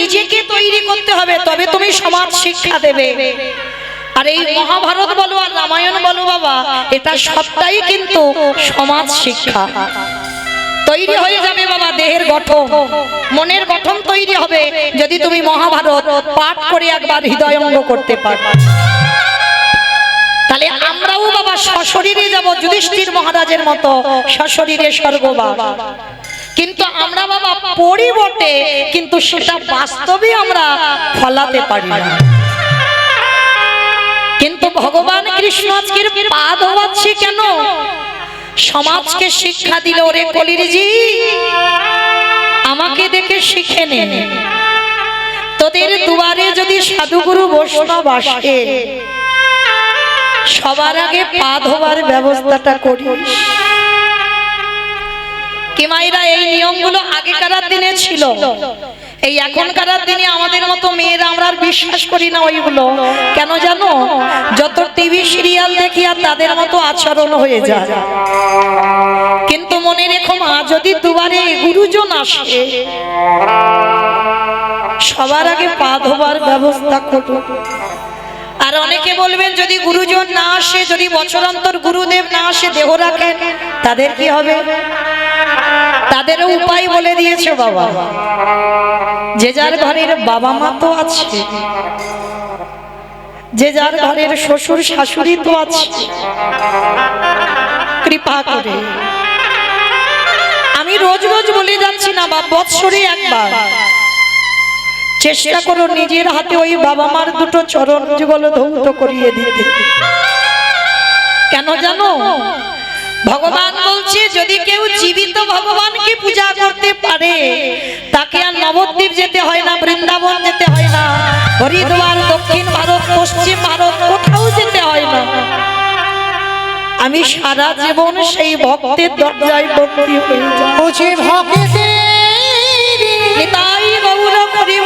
নিজেকে তৈরি করতে হবে, তবে তুমি সমাজ শিক্ষা দেবে। আর এই মহাভারত বলো আর রামায়ণ বলো বাবা, এটা সবটাই কিন্তু সমাজ শিক্ষা। তৈরি হয়ে যাবে বাবা দেহের গঠন, মনের গঠন তৈরি হবে যদি তুমি মহাভারত পাঠ করে একবার হৃদয়ঙ্গ করতে পারো। তাহলে আমরাও বাবা সশরীরে যাব যুধিষ্ঠির মহারাজের মতো, সশরীরে স্বর্গবাস। কিন্তু আমরা বাবা পরিবর্তে কিন্তু সেটা বাস্তবে আমরা ফলাতে পারি না। কিন্তু ভগবান কৃষ্ণ আজকের পা ধোয়াচ্ছে কেন? সমাজকে শিক্ষা দিল, ওরে কলির জি আমাকে দেখে শিখে নে, তোদের দুয়ারে যদি সাধুগুরু বৈষ্ণব আসে সবার আগে পা ধোয়ার ব্যবস্থাটা করিস। কি মাইরা এই নিয়মগুলো আগেকার দিনে ছিল, এই এখনকার দিনে আমাদের মতো মেয়েরা আমরা আর বিশ্বাস করি না ওইগুলো। কেন জানো? যত টিভি সিরিয়াল দেখি আর তাদের মতো আচরণ হয়ে যায়। কিন্তু মনে রেখো মা, যদি দুবারে গুরুজন আসে সবার আগে পা ধোবার ব্যবস্থা করো। আর অনেকে বলবেন যদি গুরুজন না আসে, যদি বছরান্তর গুরুদেব না আসে, দেহ রাখেন, তাদের কি হবে? তাদেরও উপায় বলে দিয়েছে বাবা। যে যার ঘরের বাবা মা তো আছে, যে যার ঘরের শ্বশুর শাশুড়ি তো আছে, কৃপা করে আমি রোজ রোজ বলে যাচ্ছি না বা বৎসরে একবার চেষ্টা করো নিজের হাতে ওই বাবা মার দুটো চরণ যুগল ধৌত করিয়ে দিতে। কেন জানো? ভগবান বলছে যদি কেউ জীবিত ভগবানকে পূজা করতে পারে তাকে আর নবদ্বীপ যেতে হয় না, বৃন্দাবন যেতে হয় না, হরিদ্বার, দক্ষিণ ভারত, পশ্চিম ভারত কোথাও যেতে হয় না। আমি সারা জীবন সেই ভক্তের দরজায় বন্দী হয়ে যাই। নিতাই গৌর হরি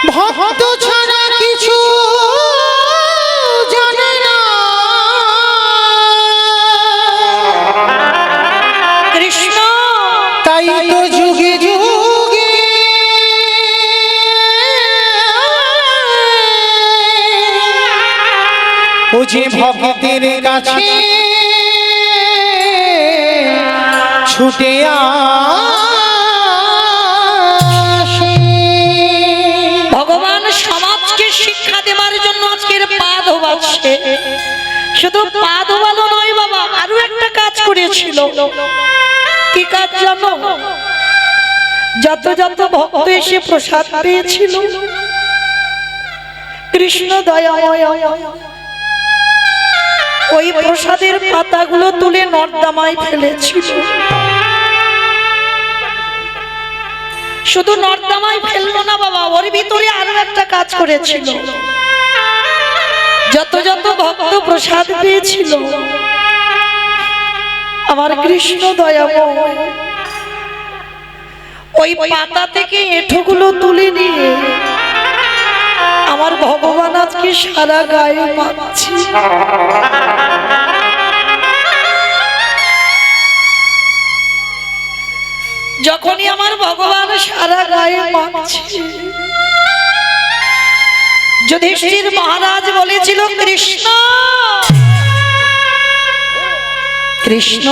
ভক্ত ছাড়া কিছু জানে না কৃষ্ণ, তাই তো যুগে যুগে ও যে ভক্তের কাছে ছুটে ভগবান সমাজকে শিক্ষা দেওয়ার জন্য আজকের পা ধোয়াচ্ছে। শুধু পা ধোয়ালো নয় বাবা, আরো একটা কাজ করেছিল। কি কাজ জানো? যত যত ভক্ত এসে প্রসাদ পেয়েছিল কৃষ্ণ দয়াময় ওই প্রসাদের পাতাগুলো তুলে নর্দমায় ফেলেছিল। শুধু নর্দমায় ফেললো না বাবা, ওর ভিতরে আরো একটা কাজ করেছিল। যত যত ভক্ত প্রসাদ পেয়েছিল আমার কৃষ্ণ দয়াময় ওই পাতা থেকে এঁঠোগুলো তুলে নিয়ে আমার ভগবান আজকে সারা গায়ে মাখছে। যখনই আমার ভগবান সারা গায়ে মাখছে, যুধিষ্ঠির মহারাজ বলেছিল কৃষ্ণ কৃষ্ণ,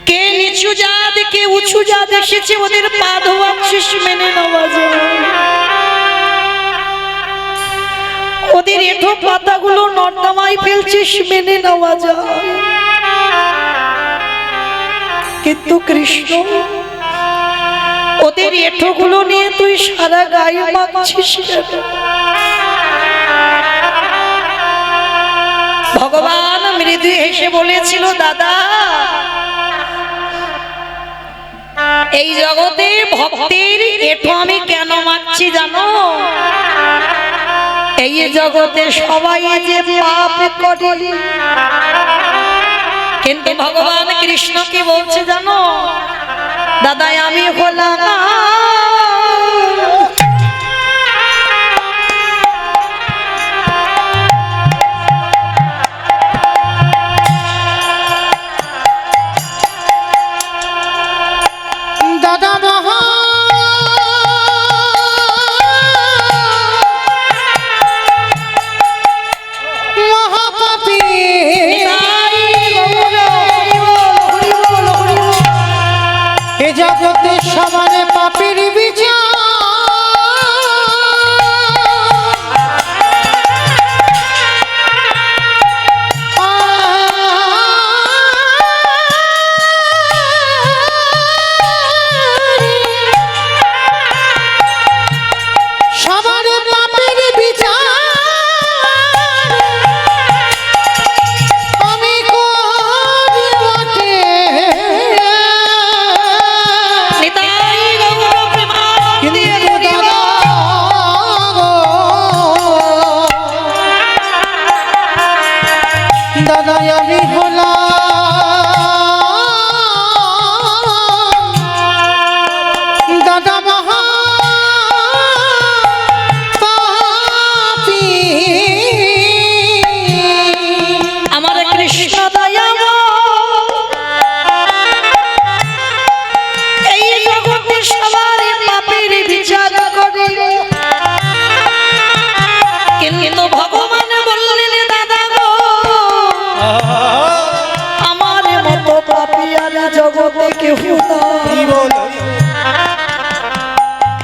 কে নিচু জাত কে উঁচু জাত এসেছে ওদের পা ধোয়াচ্ছিস, মেনে নেওয়া যায়। ওদের এঁঠো পাতাগুলো নর্দমায় ফেলছিস, মেনে নেওয়া যায়। কিন্তু কৃষ্ণ ওদের এঁঠোগুলো নিয়ে তুই সারা গায়ে মাখছিস। ভগবান মৃদু হেসে বলেছিল দাদা, এই জগতে ভক্তের এঁঠো আমি কেন মাখছি জানো? এই জগতে সবাই যে পাপ করে, কিন্তু ভগবান কৃষ্ণ কি বলছে জানো? দাদা আমি হলাম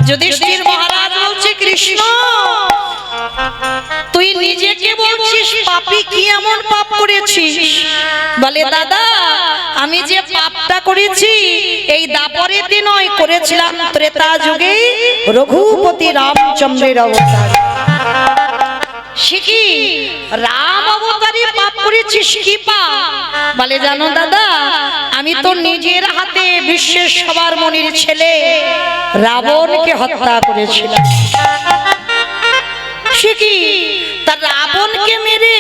যুধিষ্ঠির মহারাজ বলছে কৃষ্ণ তুই নিজেকে বলছিস পাপী, কি এমন পাপ করেছিস? বলে দাদা আমি যে পাপটা করেছি এই দাপরেতে নয়, করেছিলাম ত্রেতা যুগে রঘুপতি রামচন্দ্রের অবতার। সে কি রাম অবতারে পাপ করেছিস? কি পাপ? বলে জানো দাদা আমি তো নিজের হাতে বিশ্বের সবার মনির ছেলে রাবণকে হত্যা করেছিলাম। সে কি তা রাবণকে মেরে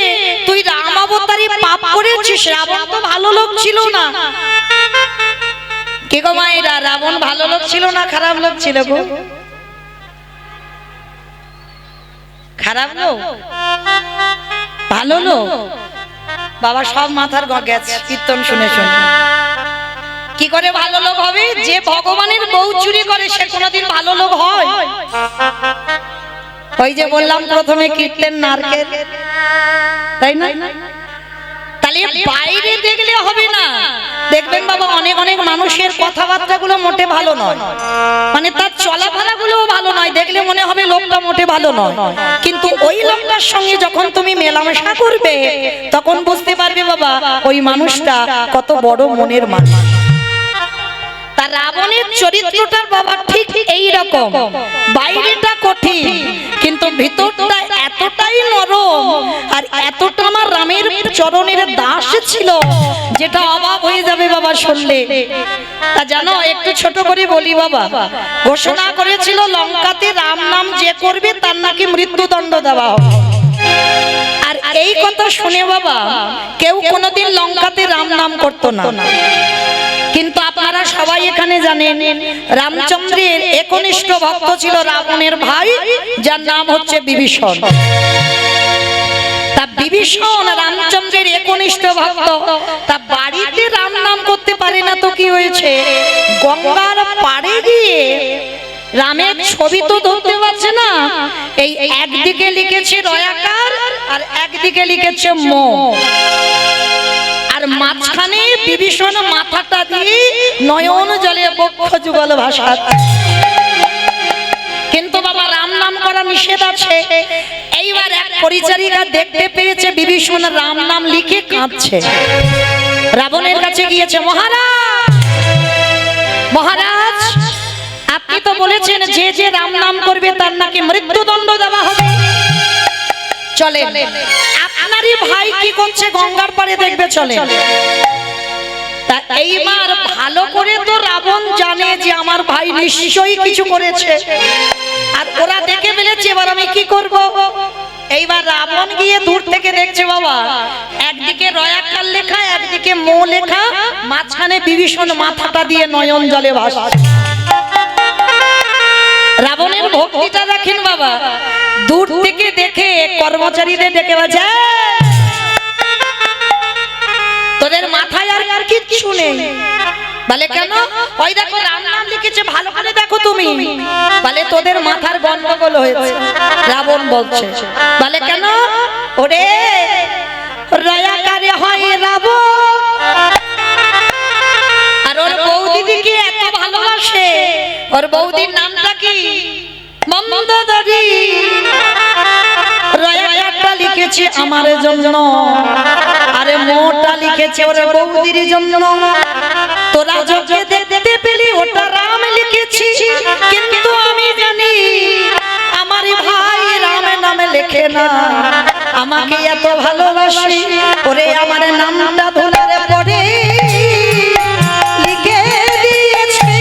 তুই রাম অবতারে পাপ করেছিস? রাবণ তো ভালো লোক ছিল না। কে গো মায়েরা, রাবণ ভালো লোক ছিল না খারাপ লোক ছিল গো? খারাপ লোক? ভালো লোক? বাবা সব মাথার গেছে কীর্তন শুনে শুনে। কি করে ভালো লোক হবে? যে ভগবানের বউ চুরি করে সে কোনোদিন ভালো লোক হয়? ওই যে বললাম প্রথমে কীর্তেন নারকেল, তাই না? তাহলে বাইরে দেখলে হবে না। দেখবেন বাবা অনেক অনেক মানুষের কথাবার্তা গুলো মোটে ভালো নয়, মানে তার চলাফেরা গুলো ভালো নয়, দেখলে মনে হবে লোকটা মোটে ভালো নয়। কিন্তু ওই লোকটার সঙ্গে যখন তুমি মেলামেশা করবে তখন বুঝতে পারবে বাবা ওই মানুষটা কত বড় মনের মানুষ। তার রাবণের চরিত্রটার বাবা ঠিক এই রকম, বাইরেটা কঠিন কিন্তু ভিতরটা এতটাই নরম আর এতটা আমার রামের চরণের দাস ছিল যেটা অবাক হয়ে যাবে বাবা শুনলে। তা জানো একটু ছোট করে বলি বাবা, ঘোষণা করেছিল লঙ্কাতে রাম নাম যে করবে তার নাকি মৃত্যুদণ্ড দেওয়া হবে। আর এই কথা শুনে বাবা কেউ কোনোদিন লঙ্কাতে রাম নাম করতো না। কিন্তু আপনারা সবাই এখানে জানেন রামচন্দ্রের একনিষ্ঠ ভক্ত ছিল রাবণের ভাই, যার নাম হচ্ছে বিভীষণ। তা বিভীষণ রামচন্দ্রের একনিষ্ঠ ভক্ত, তা বাড়িতে রাম নাম করতে পারে না তো কি হয়েছে, গঙ্গার পাড়ে গিয়ে রামের ছবি তো ধরতে পারছে না, এই একদিকে লিখেছে রয়াকার আর একদিকে লিখেছে ম, আর মাঝখানে বিভীষণ মাথাটা দিয়ে নয়ন জলে বক্ষ যুগল ভাষা। কিন্তু বাবা রাম নাম করা নিষেধ আছে। এইবার এক পরিচারিকা দেখতে পেয়েছে বিভীষণ রাম নাম লিখে কাঁদছে, রাবণের কাছে গিয়েছে, মহারাজ মহারাজ আপনি তো বলেছেন যে যে রাম নাম করবে তার নাকি মৃত্যুদণ্ড দেওয়া হবে, চলে আপনারই ভাই কি করছে গঙ্গার পাড়ে দেখবে চলে। তা এইবার ভালো করে তো রাবণ জানে যে আমার ভাই নিশ্চয়ই কিছু করেছে, আর ওরা দেখে ফেলেছে, এবার আমি কি করব। এইবার রাবণ গিয়ে দূর থেকে দেখছে বাবা একদিকে রয়াকার লেখা একদিকে মো লেখা, মাঝখানে বিভীষণ মাথাটা দিয়ে নয়ন জলে ভাসছে। রাবণের ভক্তিটা দেখেন বাবা, দূর থেকে দেখে কর্মচারীদের ডেকে বলছে, তোদের মাথায় আর কিচ্ছু নেই। বলে কেন? ওই দেখো রাম নাম লিখেছে, ভালো করে দেখো তুমি। বলে তোদের মাথার গন্ডগোল হয়েছে। রাবণ বলছে, বলে কেন? ওরে রয়াকারে হয় রাবণ, আর ওর বৌদিদিকে এত ভালোবাসে, ওর বৌদির নামটা কি? মন্দোদরী। রয়াকারটা লিখেছে আমার জন্য, আরে মোটা লিখেছে ওর বৌদির জন্য। তোরা যখন দেখতে পেলি ওটা রাম লিখেছি, কিন্তু আমি জানি আমার ভাই রাম নামে লেখে না, আমাকে এত ভালোবাসি, ওরে আমার নামটা ধুলারে পড়ে লিখে দিয়েছে।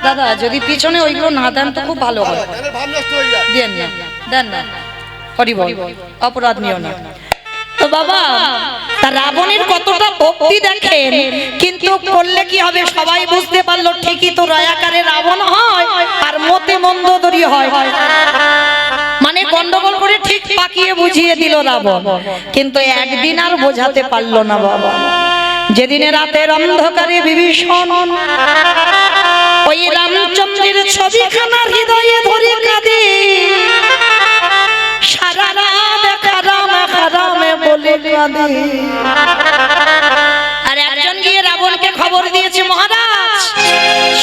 দাদা যদি পিছনে ওইগুলো না দেন তো খুব ভালো হয়, দেন না দেন না, হরি বল, অপরাধ নিও না। তো বাবা তা রাবণের কতটা ভক্তি দেখেন, কিন্তু করলে কি হবে সবাই বুঝতে পারলো ঠিকই তো রয়াকারে রাবণ হয় আর মতে মন্দোদরী হয়, মানে গন্ডগোল করে ঠিক পাকিয়ে বুঝিয়ে দিল রাবণ। কিন্তু একদিন আর বোঝাতে পারলো না বাবা। যেদিনে রাতের অন্ধকারে বিভীষণ ওই রামচন্দ্রের ছবিখানা হৃদয়ে ধরে কাঁদে, সারা রাত খারামে খারামে বলে কাঁদে। আর একজন গিয়ে রাবণকে খবর দিয়েছে, মহারাজ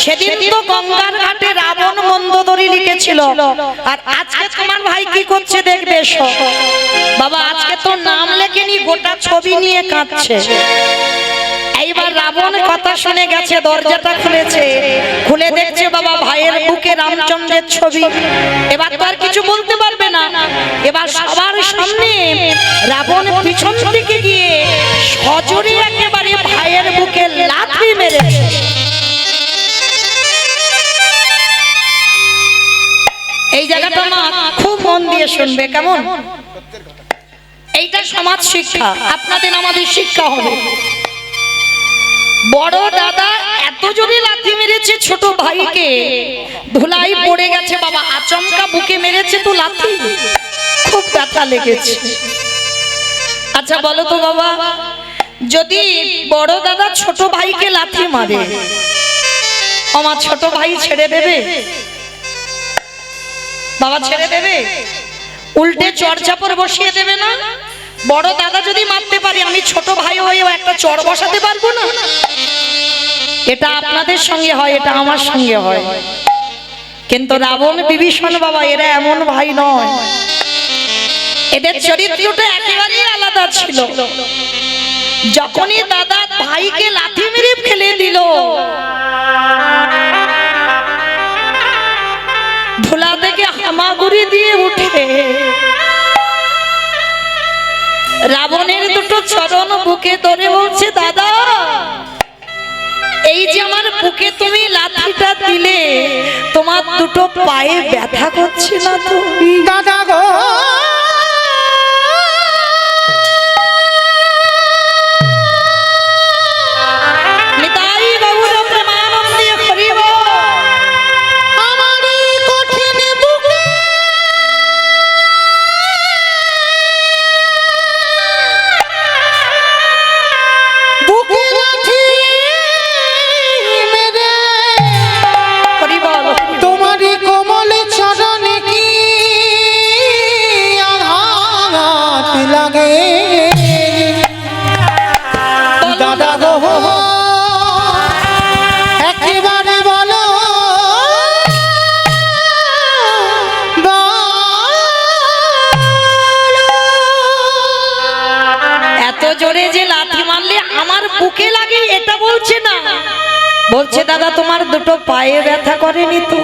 সেদিন তো গঙ্গার ঘাটে রাবণ মন্দোদরী লিখেছিল, আর আজকে তোমার ভাই কি করছে দেখবে এসো। বাবা আজকে তো নাম লেখেনি, গোটা ছবি নিয়ে কাঁদছে। এইবার রাবণ কথা শুনে গেছে, দরজাটা খুলেছে, খুলে দেখছে বাবা ভাইয়ের বুকে রামচন্দ্রের ছবি। এবার তো আর কিছু বলতে পারবে না। এবার সবার সামনে রাবণ পিছন থেকে গিয়ে সজোরে একেবারে ভাইয়ের বুকে লাথি মেরেছে। এই জায়গাটা মা খুব মন দিয়ে শুনবে, কেমন? এইটা সমাজ শিক্ষা, আপনাদের আমাদের শিক্ষা হবে। বড় দাদা এত জোরে লাথি মেরেছে ছোট ভাইকে, ধুলাই পড়ে গেছে বাবা, আচমকা বুকে মেরেছে তো লাথি, খুব ব্যথা লেগেছে। আচ্ছা বলো তো বাবা, যদি বড় দাদা ছোট ভাইকে লাথি মারে, আমার ছোট ভাই ছেড়ে দেবে? বাবা ছেড়ে দেবে? উল্টে চড়চাপড় বসিয়ে দেবে না? বড় দাদা যদি মারতে পারে, আমি ছোট ভাই হয়েও একটা চড় বসাতে পারবো না? এটা আপনাদের সঙ্গে হয়, এটা আমার সঙ্গে হয়। কিন্তু রাবণ বিভীষণ বাবা এরা এমন ভাই নয়, এদের চরিত্রটা একেবারেই আলাদা ছিল। যখনই দাদা ভাইকে লাথি মেরে ফেলে দিল, ধুলা থেকে হামাগুড়ি দিয়ে উঠে রাবণের দুটো চরণ বুকে ধরে বলছে, দাদা এই যে আমার বুকে তুমি লাঠিটা দিলে, তোমার দুটো পায়ে ব্যথা করছে না তো? দাদা গো নিতাই বাবুর প্রেমানন্দে হরিব। আমার এই কঠিন বুকে বুকে লাঠি মেরে হরিব তোমারই কোমল চরণে কি আঘাত লাগে। দাদা গো একেবারে বলো এত জোরে যে লাথি মারলে আমার বুকে লাগে এটা বলছে না, বলছে দাদা তোমার দুটো পায়ে ব্যথা করেনি তো?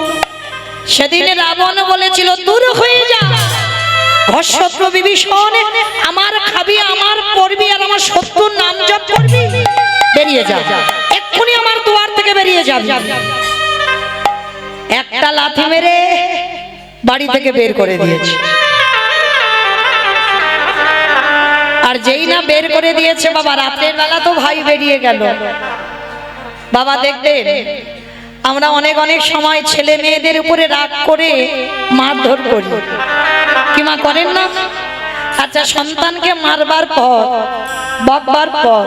সেদিন রাবণ বলেছিল দূর হয়ে যা, ঘরশত্রু বিভীষণ, আমার খাবি আমার পড়বি আর আমার শত্রুর নাম জপ করবি, বেরিয়ে যা, এক্ষুনি আমার দুয়ার থেকে বেরিয়ে যাবি। একটা লাথি মেরে বাড়ি থেকে বের করে দিয়েছে। আর যেই না বের করে দিয়েছে বাবা, রাতের বেলা তো ভাই বেরিয়ে গেল। বাবা দেখবেন আমরা অনেক অনেক সময় ছেলে মেয়েদের উপরে রাগ করে মারধর করি, কি মা করেন না? আচ্ছা সন্তানকে মারবার পর বকবার পর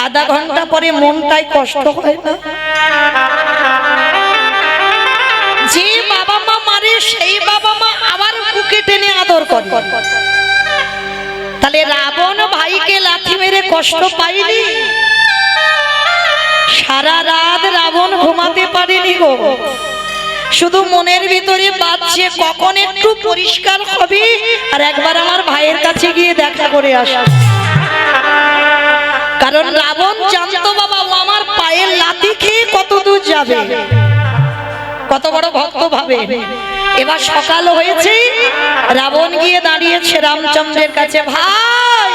আধা ঘন্টা পরে মনটাই কষ্ট হয় না? যে বাবা মা মারে সেই বাবা মা আবার বুকে টেনে আদর করে। তাহলে রাবণ ভাইকে লাথি মেরে কষ্ট পাইনি? সারা রাত রাবণ ঘুমাতে পারেনি গো, শুধু মনের ভিতরে বাজছে কখন একটু পরিষ্কার হবে আর একবার আমার ভাইয়ের কাছে গিয়ে দেখা করে আসা। কারণ রাবণ জানতো বাবা ও আমার পায়ের লাথি খেয়ে কত দূর যাবে, কত বড় ভক্ত ভাবে। এবার সকাল হয়েছে, রাবণ গিয়ে দাঁড়িয়েছে রামচন্দ্রের কাছে, ভাই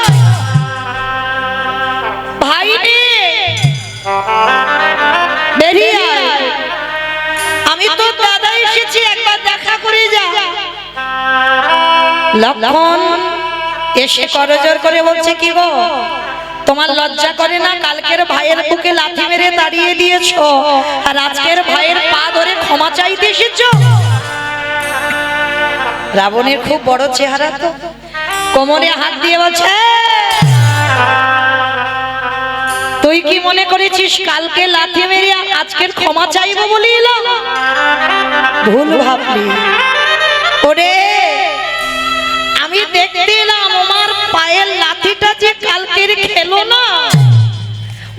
ভাই রে বেরিয়ে আয়, আমি তো দাদা এসেছি, একবার দেখা করে যা। লক্ষণ এসে করজোর করে বলছে, কি গো তোমার লজ্জা করে না? কালকের ভাইয়ের বুকে লাথি মেরে তাড়িয়ে দিয়েছো, আর আজকের ভাইয়ের পা ধরে ক্ষমা চাইতে এসেছো। দেখেছ? রাবণের খুব বড় চেহারা তো, কোমরে হাত দিয়ে বলছে, তুই কি মনে করেছিস কালকে লাথি মেরে আজকের ক্ষমা চাইবো বলে এলাম? ভুল ভাবলি। ওরে আমি দেখতে এলাম আমার পায়ের লাথিটা যে কালকের খেলো না,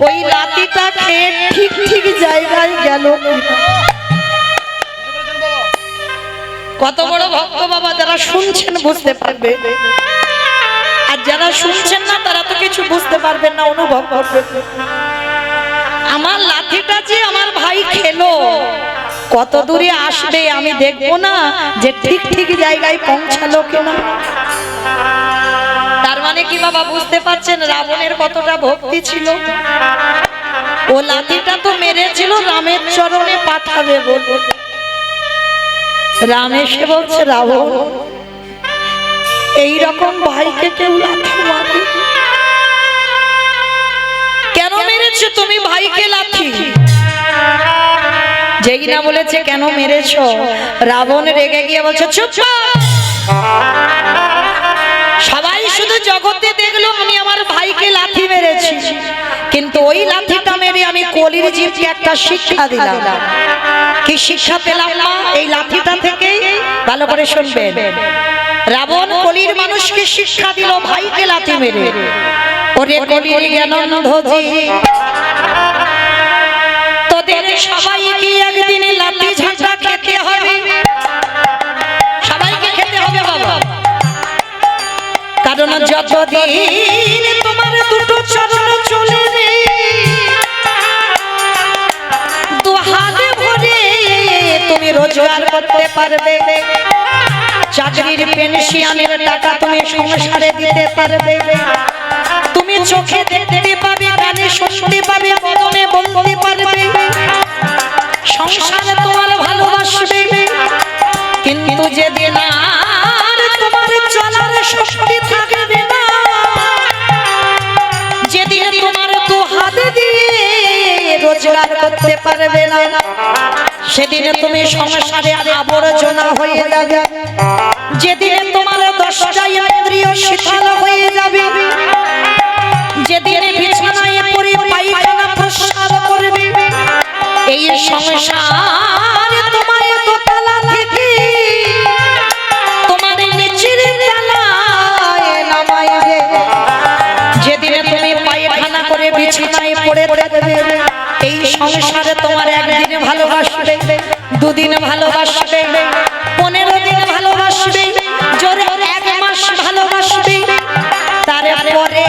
ওই লাথিটা খেয়ে ঠিক ঠিক জায়গায় গেল। কত বড় ভক্ত বাবা, যারা শুনছেন বুঝতে পারবে, আর যারা শুনছেন না তারা তো কিছু বুঝতে পারবেন না, অনুভব করবেন। আমার লাঠিটা যে আমার ভাই খেলো, কত দূরে আসবে আমি দেখবো না যে ঠিক ঠিক জায়গায় পৌঁছালো কিনা। তার মানে কি বাবা বুঝতে পারছেন রাবণের কতটা ভক্তি ছিল? ও লাঠিটা তো মেরেছিল রামের চরণে পাঠাবে বলে। রাম এসে বলছে, রাবণ এইরকম ভাইকে কেউ লাথি মারে? কেন মেরেছো তুমি ভাইকে লাথি? যেই না বলেছে কেন মেরেছো, রাবণ রেগে গিয়ে বলছে, চুপ! সবাই শুধু জগতে দেখলো আমি আমার ভাইকে লাথি মেরেছি, কিন্তু ওই লাথিটা মেরে আমি কলির জীবকে একটা শিক্ষা দিলাম। কি শিক্ষা পেলাম না এই লাঠিটা থেকে? ভালো করে শুনবেন। রাবণ কলির মানুষকে শিক্ষা দিল ভাইকে লাথি মেরে। ওরে কলির জ্ঞানন্ধজি, তোদের সবাইকে একদিন লাঠি ঝাঁটা খেতে হবে, সবাইকে খেতে হবে বাবা। কারণ যতদিন তোমার দুটো চরণ চলবে, দু হাতে ভরে তুমি রোজগার করতে পারবে, চাকরির পেনশনের টাকা তুমি সংসারে দিতে পারবে, তুমি চোখে দেখতে পাবে, কানে শুনতে পাবে, বদনে বলতে পারবে, সংসারে তোমার ভালোবাসবে। কিন্তু যেদিন আর তোমার চলার শক্তি থাকবে না, যেদিন তোমার দু হাত দিয়ে রোজগার করতে পারবে না, সেদিন তুমি সংসারে আবর্জনা হয়ে যাবে। যেদিন তোমার 10টা ইন্দ্রিয় শিথিল হয়ে যাবে, যেদিন বিছানায় পড়ে পায়খানা প্রস্রাব করবে, এই সংসার তোমায় দোতলা থেকে তোমাদের নিচের তলায় নামাইবে। যেদিন তুমি পায়খানা করে বিছানায় পড়ে থাকবে, এই সংসারে তোমার একদিন ভালোবাসবে, দুদিন ভালোবাসবে, 15 দিন ভালোবাসবে, জোরে 1 মাস ভালোবাসবে, তারপরে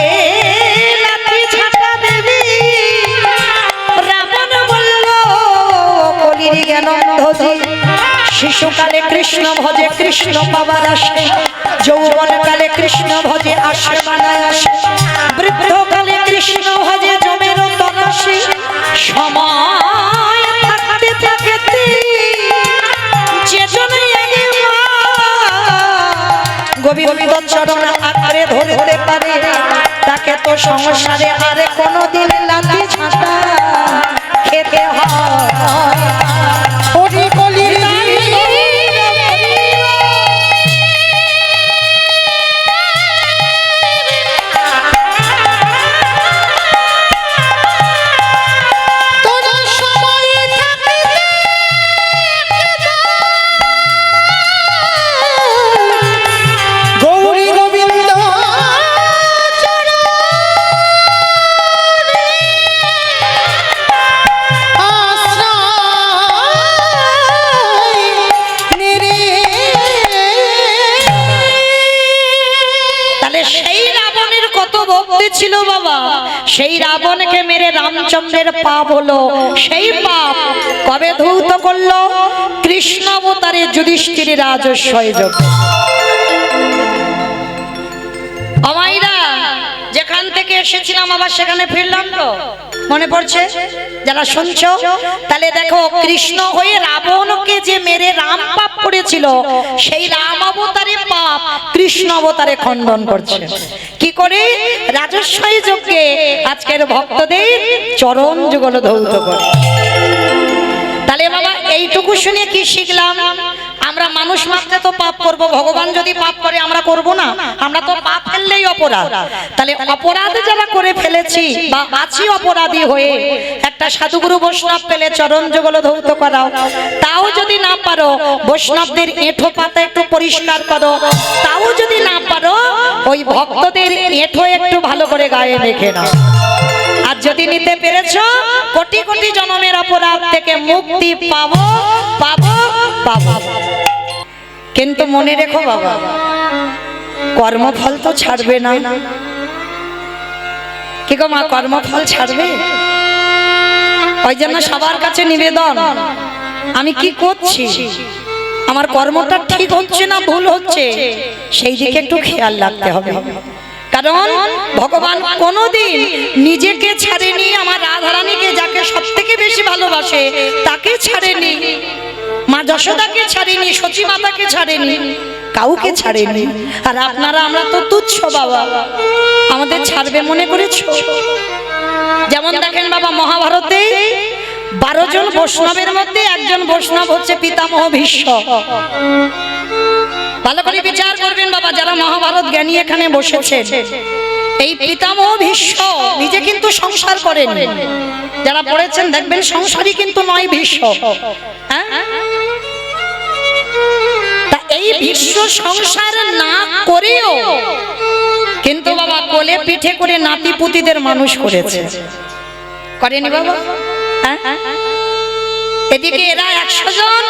লাঠি ঝাঁটা দেবে। রাবণ বলল, কলির জ্ঞানন্ধজি, শিশুকালে কৃষ্ণ ভজে কৃষ্ণ পাবার আসে, যৌবনকালে কৃষ্ণ ভজে আসে বানায় আসে, বৃদ্ধকালে কৃষ্ণ ভজে জমের তরাসে, সময় থাকতে থাকতে যেজনে গোবিন্দ চরণ আঁকড়ে ধরতে পারে, তাকে তো সংসারে আর কোনোদিন লাঠি ঝাঁটা খেতে হয়। ওরে কলির ছিল বাবা, সেই রাবণকে মেরে রামচন্দ্রের পাপ হলো। সেই পাপ কবে ধৌত করলো? কৃষ্ণ অবতারে যুধিষ্ঠির রাজস্বয় যোগ। আমাইরা যেখান থেকে এসেছিলাম আবার সেখানে ফিরলাম তো, মনে পড়ছে? যারা শুনছো তাহলে দেখো, কৃষ্ণ হয়ে রাবণকে যে মেরে রাম পাপ করেছিল, সেই রাম অবতারে পাপ কৃষ্ণ অবতারে খণ্ডন করছে। কি করে? রাজস্বয় যজ্ঞে আজকের ভক্তদের চরণ যুগল ধৌত করে। তাহলে বাবা এইটুকু শুনে কি শিখলাম? আমরা মানুষ মাত্রে তো পাপ করব, ভগবান যদি পাপ করে আমরা করব না? আমরা তো পাপ ফেললেই অপরাধ। তাহলে অপরাধ যারা করে ফেলেছি বা আছি অপরাধী হয়ে, একটা সাধুগুরু বৈষ্ণব পেলে চরণ যুগল ধৌত করাও, তাও যদি না পারো বৈষ্ণবদের এঁঠো পাতা একটু পরিষ্কার করো, তাও যদি না পারো ওই ভক্তদের এঁঠো একটু ভালো করে গায়ে রেখে নাও। আর যদি নিতে পেরেছো, কোটি কোটি জন্মের অপরাধ থেকে মুক্তি পাবো পাবো পাবো। কিন্তু মনে রেখো বাবা, কর্মফল তো ছাড়বে না। কি গো মা, কর্মফল ছাড়বে? ওই জন্য সবার কাছে নিবেদন, আমি কি করছি, আমার কর্মটা ঠিক হচ্ছে না ভুল হচ্ছে, সেই দিকে একটু খেয়াল রাখতে হবে। কারণ ভগবান কোনোদিন নিজেকে ছাড়েনি, আমার রাধারানীকে যাকে সব থেকে বেশি ভালোবাসে তাকে ছাড়েনি, মা যশোদাকে ছাড়েনি, সচী মাতাকে ছাড়েনি, কাউকে ছাড়েনি। আর আপনারা আমরা তো তুচ্ছ বাবা, আমাদের ছাড়বে মনে করেছো? যেমন দেখেন বাবা, মহাভারতে 12 জন বৈষ্ণবের মধ্যে একজন বৈষ্ণব হচ্ছে পিতামহ ভীষ্ম। ভালো করে বিচার করবেন বাবা, যারা মহাভারত জ্ঞানী এখানে বসেছে। এই পিতামহ ভীষ্ম নিজে কিন্তু সংসার করেন, যারা পড়েছেন দেখবেন সংসারী কিন্তু নয় ভীষ্ম। হ্যাঁ, তা এই ভীষ্ম সংসার না করেও কিন্তু বাবা কোলে পিঠে করে নাতি পুতিদের মানুষ করেছে, করেনি বাবা? হ্যাঁ, এদিকে এরা 100 জন,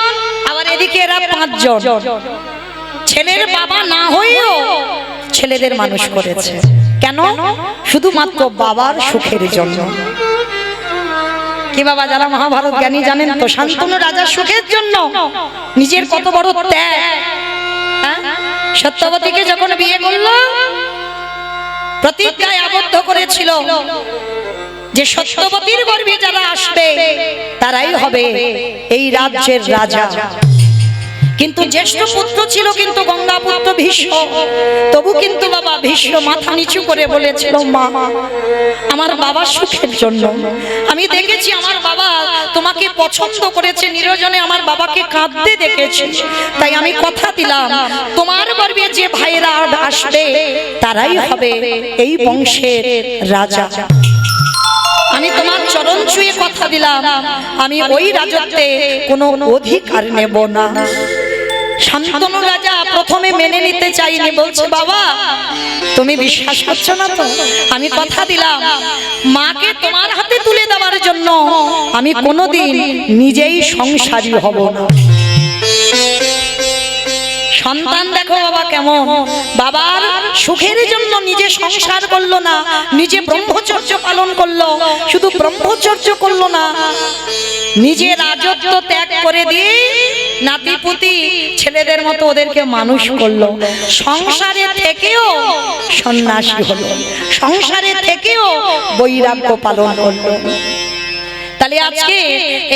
আবার এদিকে এরা 5 জন। ছেলের বাবা না হয়েও ছেলেদের মানুষ করেছে। কেন? শুধুমাত্র বাবার সুখের জন্য। কি বাবা, যারা মহাভারত জ্ঞানী জানেন তো, শান্তনু রাজার সুখের জন্য নিজের কত বড় ত্যাগ। সত্যবতীকে যখন বিয়ে করলো, প্রতিজ্ঞায় আবদ্ধ করেছিল যে সত্যবতীর গর্ভে যারা আসবে তারাই হবে এই রাজ্যের রাজা। কিন্তু জ্যেষ্ঠ পুত্র ছিল কিন্তু গঙ্গাপুত্র ভীষ্ম। তবু কিন্তু বাবা ভীষ্ম মাথা নিচু করে বলেছিল, মা আমার বাবার সুখের জন্য, আমি দেখেছি আমার বাবা তোমাকে পছন্দ করেছে, নিরজনে আমার বাবাকে কাঁদতে দেখেছি, তাই আমি কথা দিলাম তোমার গর্ভে যে ভাইরা আসবে তারাই হবে এই বংশের রাজা। আমি তোমার চরণ ছুঁয়ে কথা দিলাম, আমি ওই রাজত্বে কোনো অধিকার নেব না। শান্তনু রাজা প্রথমে মেনে নিতে চাইনি, বলছে বাবা তুমি বিশ্বাস করছো না তো, আমি কথা দিলাম মাকে তোমার হাতে তুলে দেওয়ার জন্য আমি কোনোদিন নিজেই সংসারী হব না। সন্তান দেখো বাবা কেমন, বাবার সুখের জন্য নিজে সংসার করলো না, নিজে ব্রহ্মচর্য পালন করলো। শুধু ব্রহ্মচর্য করলো না, নিজে রাজত্ব ত্যাগ করে দিয়ে নাতিপুতি ছেলেদের মতো ওদেরকে মানুষ করলো। সংসারে থেকেও সন্ন্যাসী হলো, সংসারে থেকেও বৈরাগ্য পালন করলো। তাহলে আজকে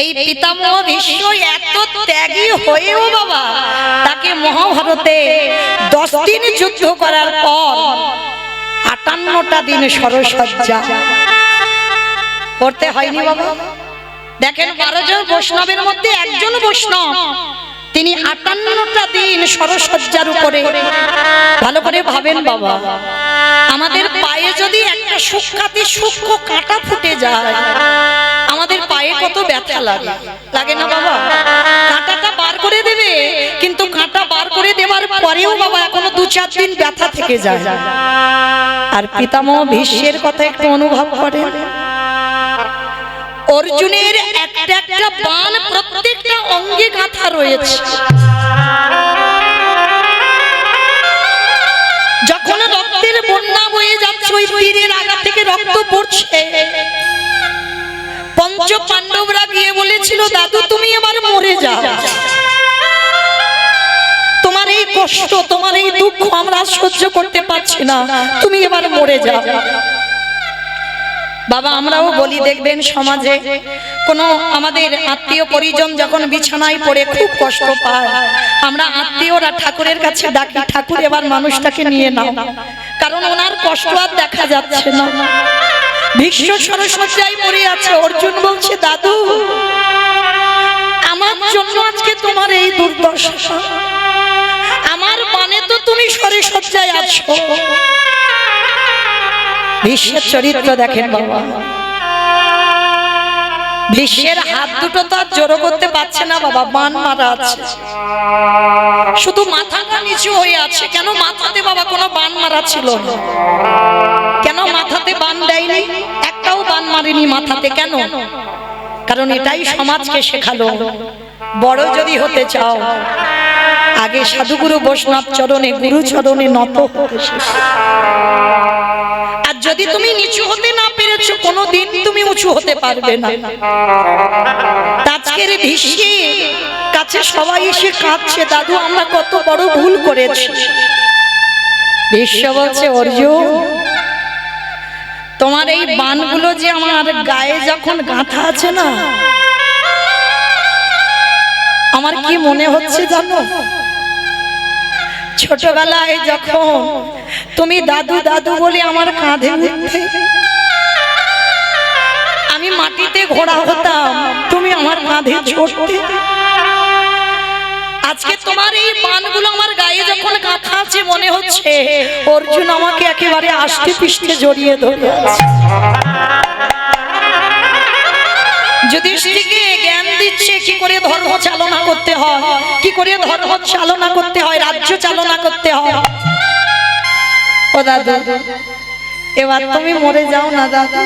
এই পিতামহ ভীষ্ম এত ত্যাগী হয়েও বাবা তাকে মহাভারতে 10 দিন যুদ্ধ করার পর 58টা দিন সরসজ্জা করতে হয়নি বাবা। দেখেন 12 জন বৈষ্ণবের মধ্যে একজন বৈষ্ণব, তিনি 58টা দিন সরসজ্জার উপরে। ভালো করে ভাবেন বাবা, আমাদের পায়ে যদি একটা সূক্ষ্মাতি সূক্ষ্ম কাঁটা ফুটে যায়, আমাদের পায়ে কত ব্যথা লাগে, লাগে না বাবা? কাঁটাটা বার করে দেবে, কিন্তু কাঁটা বার করে দেওয়ার পরেও বাবা এখনো 2-4 দিন ব্যথা থেকে যায়। আর পিতামহ ভীষ্মের কথা একটু অনুভব করেন, অর্জুনের একটা একটা বাণ প্রত্যেকটা অঙ্গে গাঁথা রয়েছে। যখন রক্তের বন্যা বয়ে যাচ্ছে, ওই তীরের আগা থেকে রক্ত পড়ছে, পঞ্চ পাণ্ডবরা গিয়ে বলেছিল দাদু তুমি এবার মরে যাও, তোমার এই কষ্ট তোমার এই দুঃখ আমরা সহ্য করতে পারছি না, তুমি এবার মরে যাও। বাবা আমরাও বলি, দেখবেন সমাজে কোন আমাদের আত্মীয় পরিজন যখন বিছানায় পড়ে খুব কষ্ট পায়, আমরা আত্মীয়রা ঠাকুরের কাছে ডাকি, ঠাকুর এবার মানুষটাকে নিয়ে নাও, কারণ ওনার কষ্ট আর দেখা যাচ্ছে না। ভীষ্ম সরসজ্জায় পড়ে আছে, অর্জুন বলছে দাদু আমার জন্য আজকে তোমার এই দুর্দশা। আমার মানে তো তুমি সরে সজ্জায় আছো। বিশ্বের চরিত্র দেখেন বাবা, বিশ্বের হাত দুটো তো আর জড়ো করতে পারছে না বাবা, বান মারা আছে, শুধু মাথাটা নিচু হয়ে আছে। কেন মাথাতে বাবা কোনো বান মারা ছিল না? কেন মাথাতে বান দেয়নি? একটাও বান মারেনি মাথাতে। কেন? কারণ এটাই সমাজকে শেখালো, বড় যদি হতে চাও আগে সাধুগুরু বৈষ্ণব চরণে, গুরু চরণে নত হতে শেখো। আর যদি তুমি নিচু হতে না পেরেছো, কোনোদিন তুমি উঁচু হতে পারবে না। আজকের ভীষ্মের কাছে সবাই এসে কাঁদছে, দাদু আমরা কত বড় ভুল করেছি। ভীষ্ম বলছে, অর্জুন তোমার এই বানগুলো যে আমার গায়ে যখন গাঁথা আছে না, আমার কি মনে হচ্ছে জানো? ছোটবেলায় যখন তুমি দাদু দাদু বলে আমার কাঁধে উঠতে, আমি মাটিতে ঘোড়া হতাম, তুমি আমার কাঁধে চড়তে। আজকে তোমার এই বানগুলো আমার গায়ে যখন গাঁথা আছে, মনে হচ্ছে অর্জুন আমাকে একেবারে আষ্টে পৃষ্ঠে জড়িয়ে ধরে আছে। যুধিষ্ঠিরকে জ্ঞান দিচ্ছে কি করে ধর্ম চালনা করতে হয়, কি করে ধর্ম চালনা করতে হয়, রাজ্য চালনা করতে হয়। ও দাদু এবার তুমি মরে যাও না দাদু,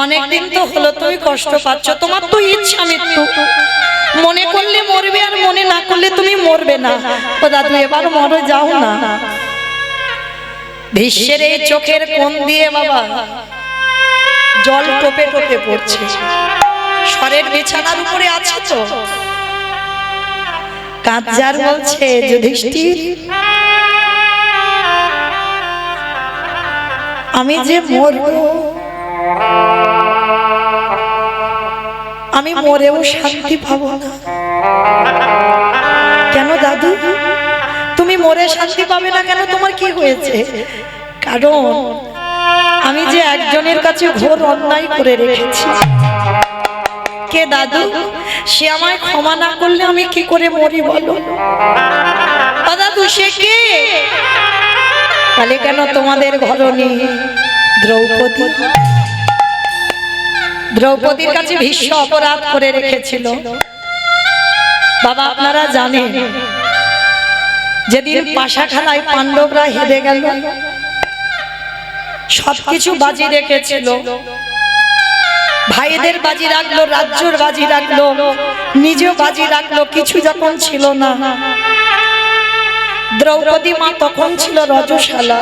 অনেকদিন তো হলো তুমি কষ্ট পাচ্ছ, তোমার তো ইচ্ছা মৃত্যু, মনে করলে মরবে আর মনে না করলে তুমি মরবে না। ও দাদু এবার মরে যাও না। ভীষ্মের এই চোখের কোণ দিয়ে বাবা জল টোপে টোপে পড়ছে। স্বরের বিছানার উপরে আছে তো, কাঁচার বলছে, যুধিষ্ঠির আমি যে মরব, আমি মরেও শান্তি পাবো না। কেন দাদু তুমি মরে শান্তি পাবে না কেন? তোমার কি হয়েছে? কারণ আমি যে একজনের কাছে ঘোর অন্যায় করে রেখেছি। কে দাদু? সে আমায় ক্ষমা না করলে আমি কি করে মরি বলো? দাদু সে কে? বলে কেন তোমাদের ঘরণী দ্রৌপদী। দ্রৌপদীর কাছে ভীষ্ম অপরাধ করে রেখেছিল বাবা। আপনারা জানেন যেদিন পাশা খেলায় পাণ্ডবরা হেরে গেল, সবকিছু বাজি রেখেছিল, ভাইদের বাজি রাখলো, রাজ্যর বাজি রাখলো, নিজেও বাজি রাখলো, কিছু যখন ছিল না। দ্রৌপদী মা তখন ছিল রজশালা,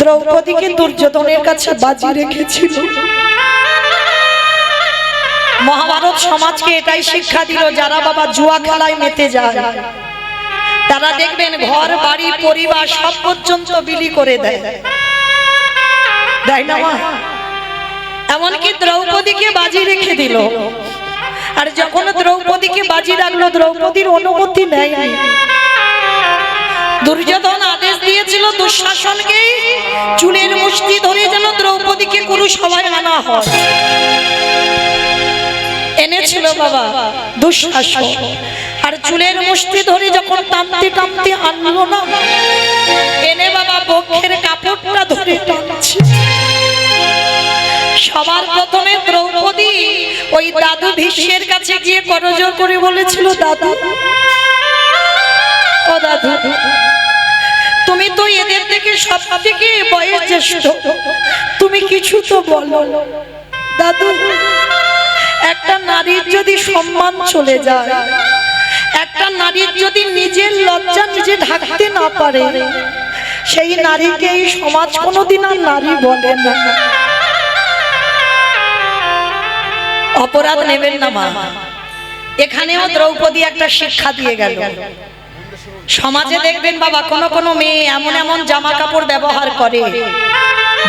দ্রৌপদীকে দুর্যোধনের কাছে বাজি রেখেছিল। মহাভারত সমাজকে এটাই শিক্ষা দিল, যারা বাবা জুয়া খেলায় মেতে যায় তারা দেখবেন ঘর বাড়ি পরিবার সব পর্যন্ত বিলি করে দেয়, তাই না মা? এমনকি দ্রৌপদীকে বাজি রেখে দিল। আর যখন দ্রৌপদীকে বাজি রাখলো, দ্রৌপদীর অনুমতি নেয়নি। দুর্যোধন আদেশ দিয়েছিল দুঃশাসনকে চুলের মুষ্টি ধরে যেন দ্রৌপদীকে কুরুসভায় আনা হয়। এনেছিল বাবা দুঃশাসন, আর চুলের মুষ্টি ধরে যখন টানতে টানতে আনলো না, এনে বাবা বক্ষের কাপড়টা ধরে টানছে। সবার প্রথমে দ্রৌপদী ওই দাদু ভীষ্মের কাছে গিয়ে করজোড় করে বলেছিল, দাদু ও দাদু তুমি তো এদের থেকে সব থেকে বয়স জ্যেষ্ঠ, তুমি কিছু তো বলো। দাদু একটা নারীর যদি সম্মান চলে যায়, একটা নারীর যদি নিজের লজ্জা নিজে ঢাকতে না পারে, সেই নারীকে এই সমাজ কোনোদিন আর নারী বলে না। অপরাধ নেবেন না মা, এখানেও দ্রৌপদী একটা শিক্ষা দিয়ে গেল। সমাজে দেখবেন বাবা কোন কোন মেয়ে এমন এমন জামা কাপড় ব্যবহার করে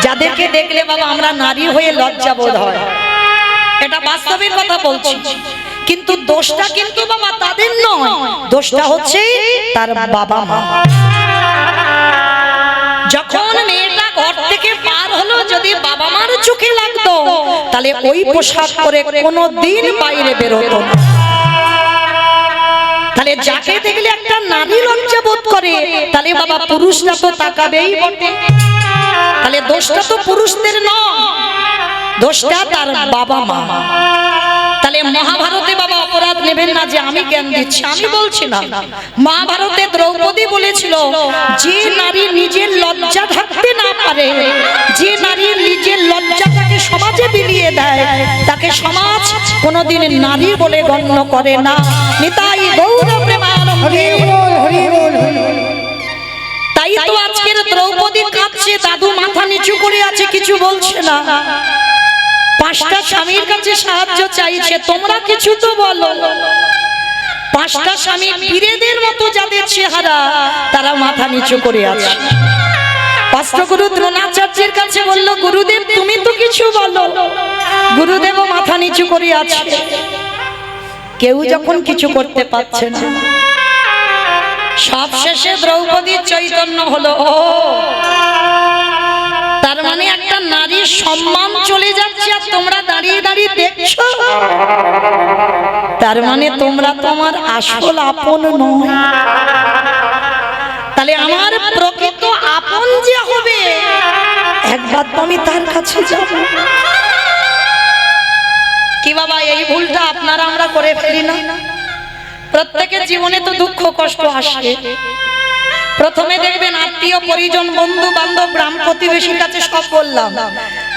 যাদেরকে দেখলে বাবা আমরা নারী হয়ে লজ্জা বোধ হয়। এটা বাস্তবের কথা বলছি, কিন্তু দোষটা কিন্তু বাবা তাদের নয়, দোষটা হচ্ছে তার বাবা মা। যখন মেয়েটা ঘর থেকে পার হলো, যদি বাবা মার চোখে লাগতো তাহলে ওই পোশাক পরে কোনো দিন বাইরে বেরোতো না। তাহলে যাকে দেখলে একটা নারী লজ্জা বোধ করে তাহলে বাবা পুরুষরা তো তাকাবেই বটে। তাহলে দোষটা তো পুরুষদের নয়, দোষটা তার বাবা মা। তাহলে মহাভারতে বাবা অপরাধ নেবেন না যে আমি জ্ঞান দিচ্ছি, আমি বলছি না। মহাভারতে দ্রৌপদী বলেছিল যে নারী নিজের লজ্জা ঢাকতে না পারে, যে নারী নিজের লজ্জাটাকে সমাজে বিলিয়ে দেয়, তাকে সমাজ কোনোদিন নারী বলে গণ্য করে না। নিতাই গৌর প্রেমানন্দে। তাই তো আজকের দ্রৌপদী কাঁদছে, দাদু মাথা নিচু করে আছে, কিছু বলছে না। পাঁচটা স্বামীর কাছে সাহায্য চাইছে, তোমরা কিছু তো বলো। পাঁচটা স্বামী বীরেদের মতো যাদের চেহারা, তারা মাথা নিচু করে আছে। অষ্টগুরু দ্রোণাচার্যের কাছে বলল, গুরুদেব তুমি তো কিছু বলো। গুরুদেব মাথা নিচু করে আছে। কেউ যখন কিছু করতে পারছে না, সব শেষে দ্রৌপদীর চৈতন্য হলো। তার মানে একটা নারীর সম্মান চলে যাচ্ছে আর তোমরা দাঁড়িয়ে দাঁড়িয়ে দেখছো, তার মানে তোমরা তোমার আসল আপন নয়। তাহলে আমার প্রকৃত আপন যে হবে, একবার তো আমি তার কাছে যাব। কি বাবা এই ভুলটা আপনারা আমরা করে ফেলি না? প্রত্যেকের জীবনে তো দুঃখ কষ্ট আসে। প্রথমে দেখবেন আত্মীয় পরিজন বন্ধু বান্ধব গ্রাম প্রতিবেশীর কাছে সব বললাম,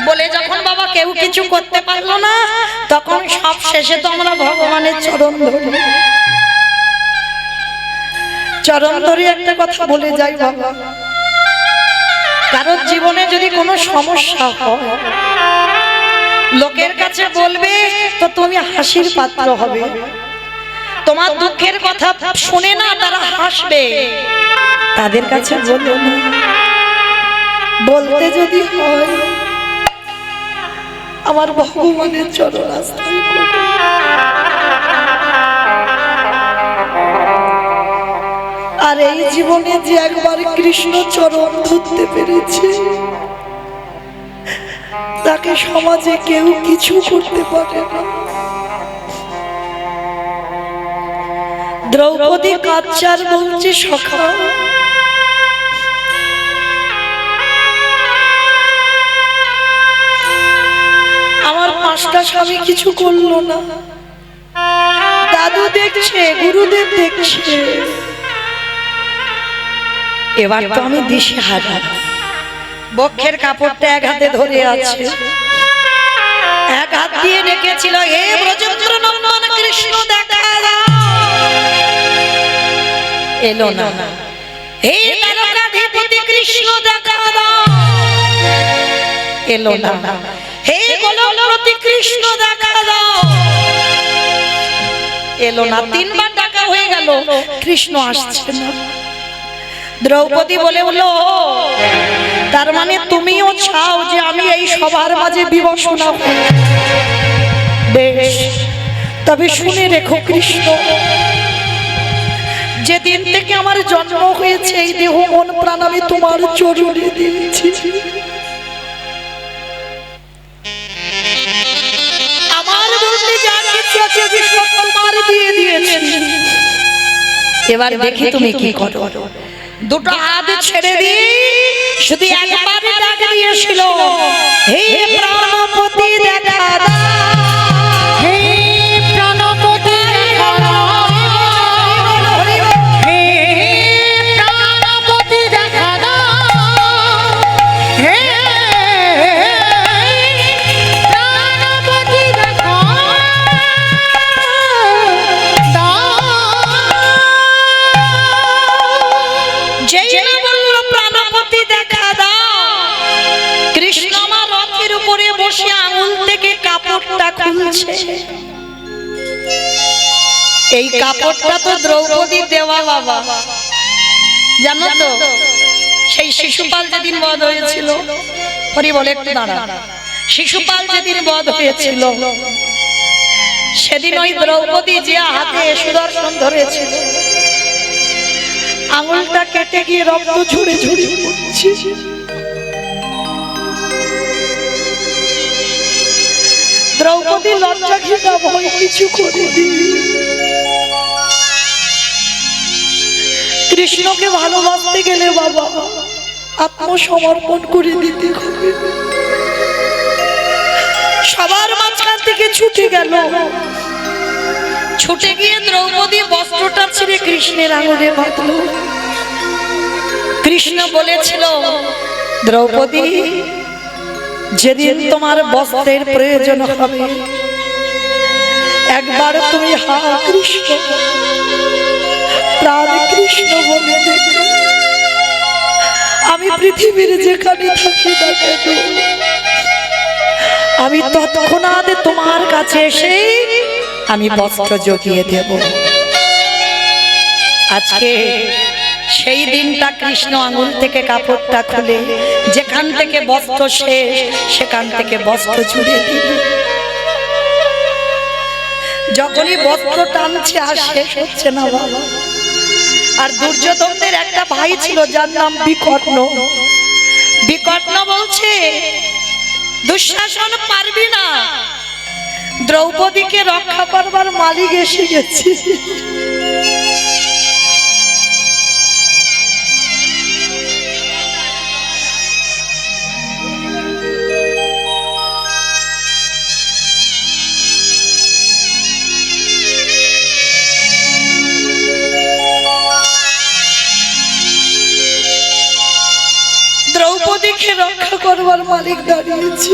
বলে যখন বাবা কেউ কিছু করতে পারলো না, তখন সব শেষে তো আমরা ভগবানের চরণ ধরি। চরণ ধরে একটা কথা বলে যাই বাবা, কারোর জীবনে যদি কোনো সমস্যা হয়, লোকের কাছে বলবে তো তুমি হাসির পাত্র হবে। তোমার দুঃখের কথা শুনে না তারা হাসবে, তাদের কাছে বলো না। বলতে যদি হয় আমার ভগবানের চরণ আশ্রয় করো। আর এই জীবনে যে একবার কৃষ্ণ চরণ ধরতে পেরেছে, তাকে সমাজে কেউ কিছু করতে পারে না। দ্রৌপদী কাচ্চার বলছে, সখা আমার পাঁচটা স্বামী কিছু করলো না, দাদু দেখছে, গুরুদেব দেখছে, এবার তো আমি দিশেহারা। বক্ষের কাপড়টা এক হাতে ধরে আছে, এক হাত দিয়ে ডেকেছিল, হে ব্রজেন্দ্র নন্দন কৃষ্ণ দেখা দাও। এলো না। হে দ্বারকাধিপতি কৃষ্ণ দেখা দাও। এলো না। হে গোলকপতি কৃষ্ণ দেখা দাও। এলো না। তিনবার ডাকা হয়ে গেল, কৃষ্ণ আসছে না। দ্রৌপদী বলে বলো, তার মানে তুমিও চাও যে আমি এই সবার মাঝে বিবশনা হই? বেশ, তবে শুনে রেখো কৃষ্ণ, যেদিন থেকে আমার জন্ম হয়েছে এই দেহ মন প্রাণ আমি তোমার চরণে দিয়েছি। আমার বলতে যা কিছু আছে আমি সব তোমার দিয়ে দিয়েছি। এবার দেখি তুমি কি করো। দুটো হাত ছেড়ে দি, শুধু একবার ডাক দিয়েছিল, হে প্রাণপতি দেখা দাও। হে প্রাণপতি দেখা দাও। হে প্রাণপতি দেখা দাও। হে প্রাণপতি দেখা দাও। যেই না বলল প্রাণপতি দেখা দাও, কৃষ্ণ আমার রথের উপরে বসে আঙুল থেকে কাপড়টা খুলছে। এই কাপড়টা তো দ্রৌপদীর দেওয়া বাবা, জানো তো? সেই শিশুপাল যেদিন বধ হয়েছিল, হরি বলে একটু দাঁড়া, শিশুপাল যেদিন বধ হয়েছিল, সেদিন ওই দ্রৌপদী যে হাতে সুদর্শন ধরেছিল, আঙুলটা কেটে গিয়ে রক্ত ঝরে ঝরে পড়ছে। দ্রৌপদী লজ্জা ঘৃণা ভয় কিছু করেনি। কৃষ্ণকে ভালোবাসতে গেলে বাবা আত্মসমর্পণ করে দিতে হবে। সবার মাঝখান থেকে ছুটে গেল, ছুটে গিয়ে দ্রৌপদী বস্ত্রটা ছিঁড়ে কৃষ্ণের আঙুলে বাঁধল। কৃষ্ণ বলেছিল, দ্রৌপদী যেদিন তোমার বস্ত্রের প্রয়োজন হবে একবার তুমি হা কৃষ্ণ প্রাণ কৃষ্ণ বলে দেবে। আমি পৃথিবীর যেখানে থাকি না কেন আমি তৎক্ষণাৎ তোমার কাছে এসে আমি বস্ত্র জুগিয়ে দেব। আজকে সেই দিনটা কৃষ্ণ আঙুল থেকে কাপড়টা খুলে যেখান থেকে বস্ত্র শেষ সেখান থেকে বস্ত্র জুড়ে দিল। যখনই বস্ত্র টানছে আর শেষ হচ্ছে না বাবা। আর দুর্যোধনদের একটা ভাই ছিল যার নাম বিকর্ণ। বিকর্ণ বলছে, দুঃশাসন পারবি না, দ্রৌপদীকে রক্ষা করবার মালিক এসে গেছে। দ্রৌপদীকে রক্ষা করবার মালিক দাঁড়িয়েছে।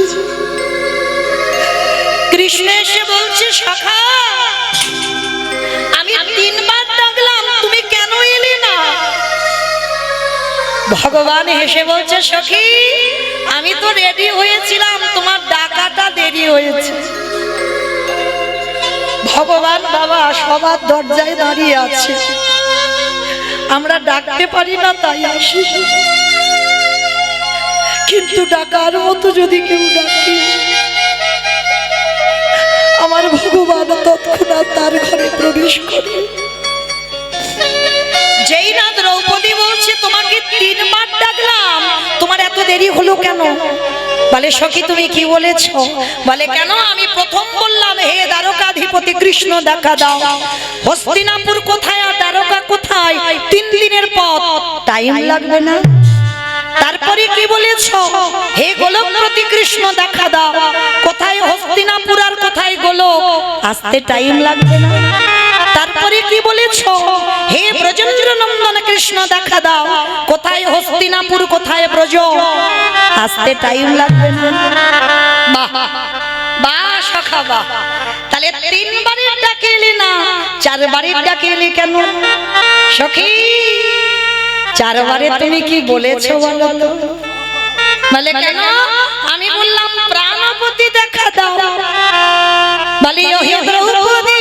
কৃষ্ণ এসে বলছে, সখা আমি 3 বার ডাকলাম তুমি কেন এলে না? ভগবান হেসে বলছে, সখী আমি তো রেডি হয়েছিলাম, তোমার ডাকাটা দেরি হয়েছে। ভগবান বাবা সবার দরজায় দাঁড়িয়ে আছে, আমরা ডাকতে পারি না তাই আসি। কিন্তু ডাকার মতো যদি কেউ ডাকে আমার ভগবান তৎক্ষণাৎ তার ঘরে প্রবেশ করে। যেই না দ্রৌপদী বলছে তোমাকে 3 বার ডাকলাম, তোমার এত দেরি হলো কেন? বলে সখী তুমি কি বলেছো? বলে কেন, আমি প্রথম বললাম হে দ্বারকাধিপতি কৃষ্ণ দেখা দাও। হস্তিনাপুর কোথায় আর দ্বারকা কোথায়? 3 দিনের পথ, টাইম লাগবে না? তারপরে কি বলেছো, হে গোলকপতি কৃষ্ণ দেখা দাও। কোথায় হস্তিনাপুর আর কোথায় গোলক? আসতে টাইম লাগবে না? তারপরে কি বলেছো, হে ব্রজেন্দ্র নন্দন কৃষ্ণ দেখা দাও। কোথায় হস্তিনাপুর কোথায় ব্রজ? আসতে টাইম লাগবে না? বাহ বাহ সখা বাহ। তাহলে 3 বারের ডাকে এলি না, 4 বারের ডাকে এলি কেন? সখী 4 বারে তুমি কি বলেছো বলো তো? বলে কেন, আমি বললাম প্রাণপতি দেখা দাও। বলি ওহে দ্রৌপদী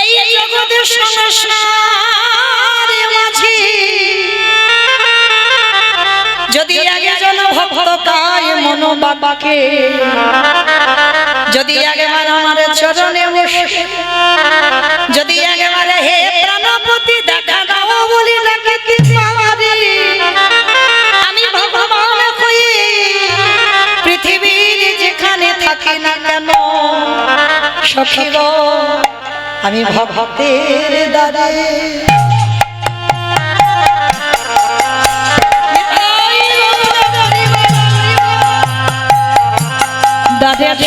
এই জগতের সংসারে মাঝি যদি একজন ভক্ত কায় মন বাবাকে, যদি একবার আমার চরণে বসে, যদি একবারে হে প্রাণপতি দেখা দাও বলি ডাকিতে পারি, আমি ভগবান হয়ে পৃথিবীর যেখানে থাকি না কেন সখী গো আমি ভক্তের দ্বারে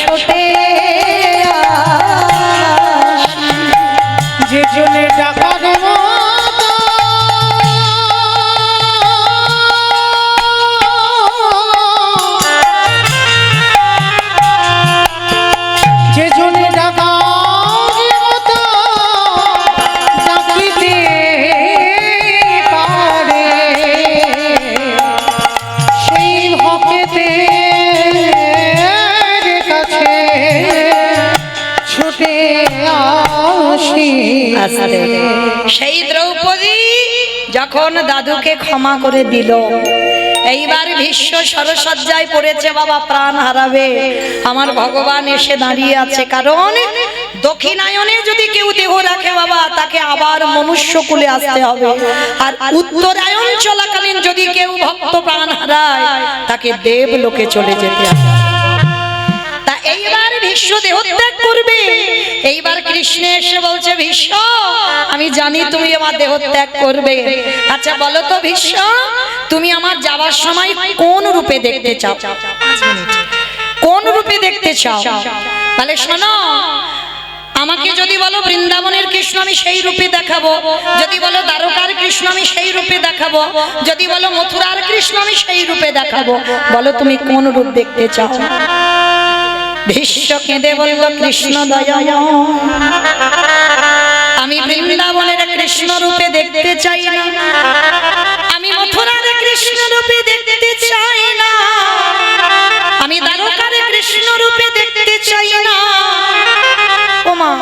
ছোটে যে জনে ডাকার মতো যে জনে ডাকার মতো ডাকিতে পারে সেই ভক্তের কাছে ছুটে আসি। সেই দ্রৌপদী যখন দাদুকে ক্ষমা করে দিল, এইবার ভীষ্ম সরসজ্জায় পড়েছে, বাবা প্রাণ হারাবে। আমার ভগবান এসে দাঁড়িয়ে আছে, কারণ দক্ষিণায়নে যদি কেউ দেহ রাখে বাবা তাকে আবার মনুষ্য কুলে আসতে হবে, আর উত্তরায়ণ চলাকালীন যদি কেউ ভক্ত প্রাণ হারায় তাকে দেব লোকে চলে যেতে হবে। তা এইবার ভীষ্ম দেহত্যাগ করবে। এইবার কৃষ্ণ এসে বলছে, ভীষ্ম আমি জানি তুমি আমার দেহত্যাগ করবে। আচ্ছা বলো তো ভীষ্ম, তুমি আমার যাওয়ার সময় কোন রূপে দেখতে চাও? কোন রূপে দেখতে চাও? তাহলে শোনো, আমাকে যদি বলো বৃন্দাবনের কৃষ্ণ আমি সেই রূপে দেখাবো, যদি বলো দ্বারকার কৃষ্ণ আমি সেই রূপে দেখাবো, যদি বলো মথুরার কৃষ্ণ আমি সেই রূপে দেখাবো। বলো তুমি কোন রূপ দেখতে চাও? ভীষ্ম কেঁদে বলল, কৃষ্ণ দয়াময়, আমি বৃন্দাবনের কৃষ্ণ রূপে দেখতে চাই না, আমি মথুরার কৃষ্ণ রূপে দেখতে চাই না, আমি দ্বারকার কৃষ্ণ রূপে দেখতে চাই না। ওমা,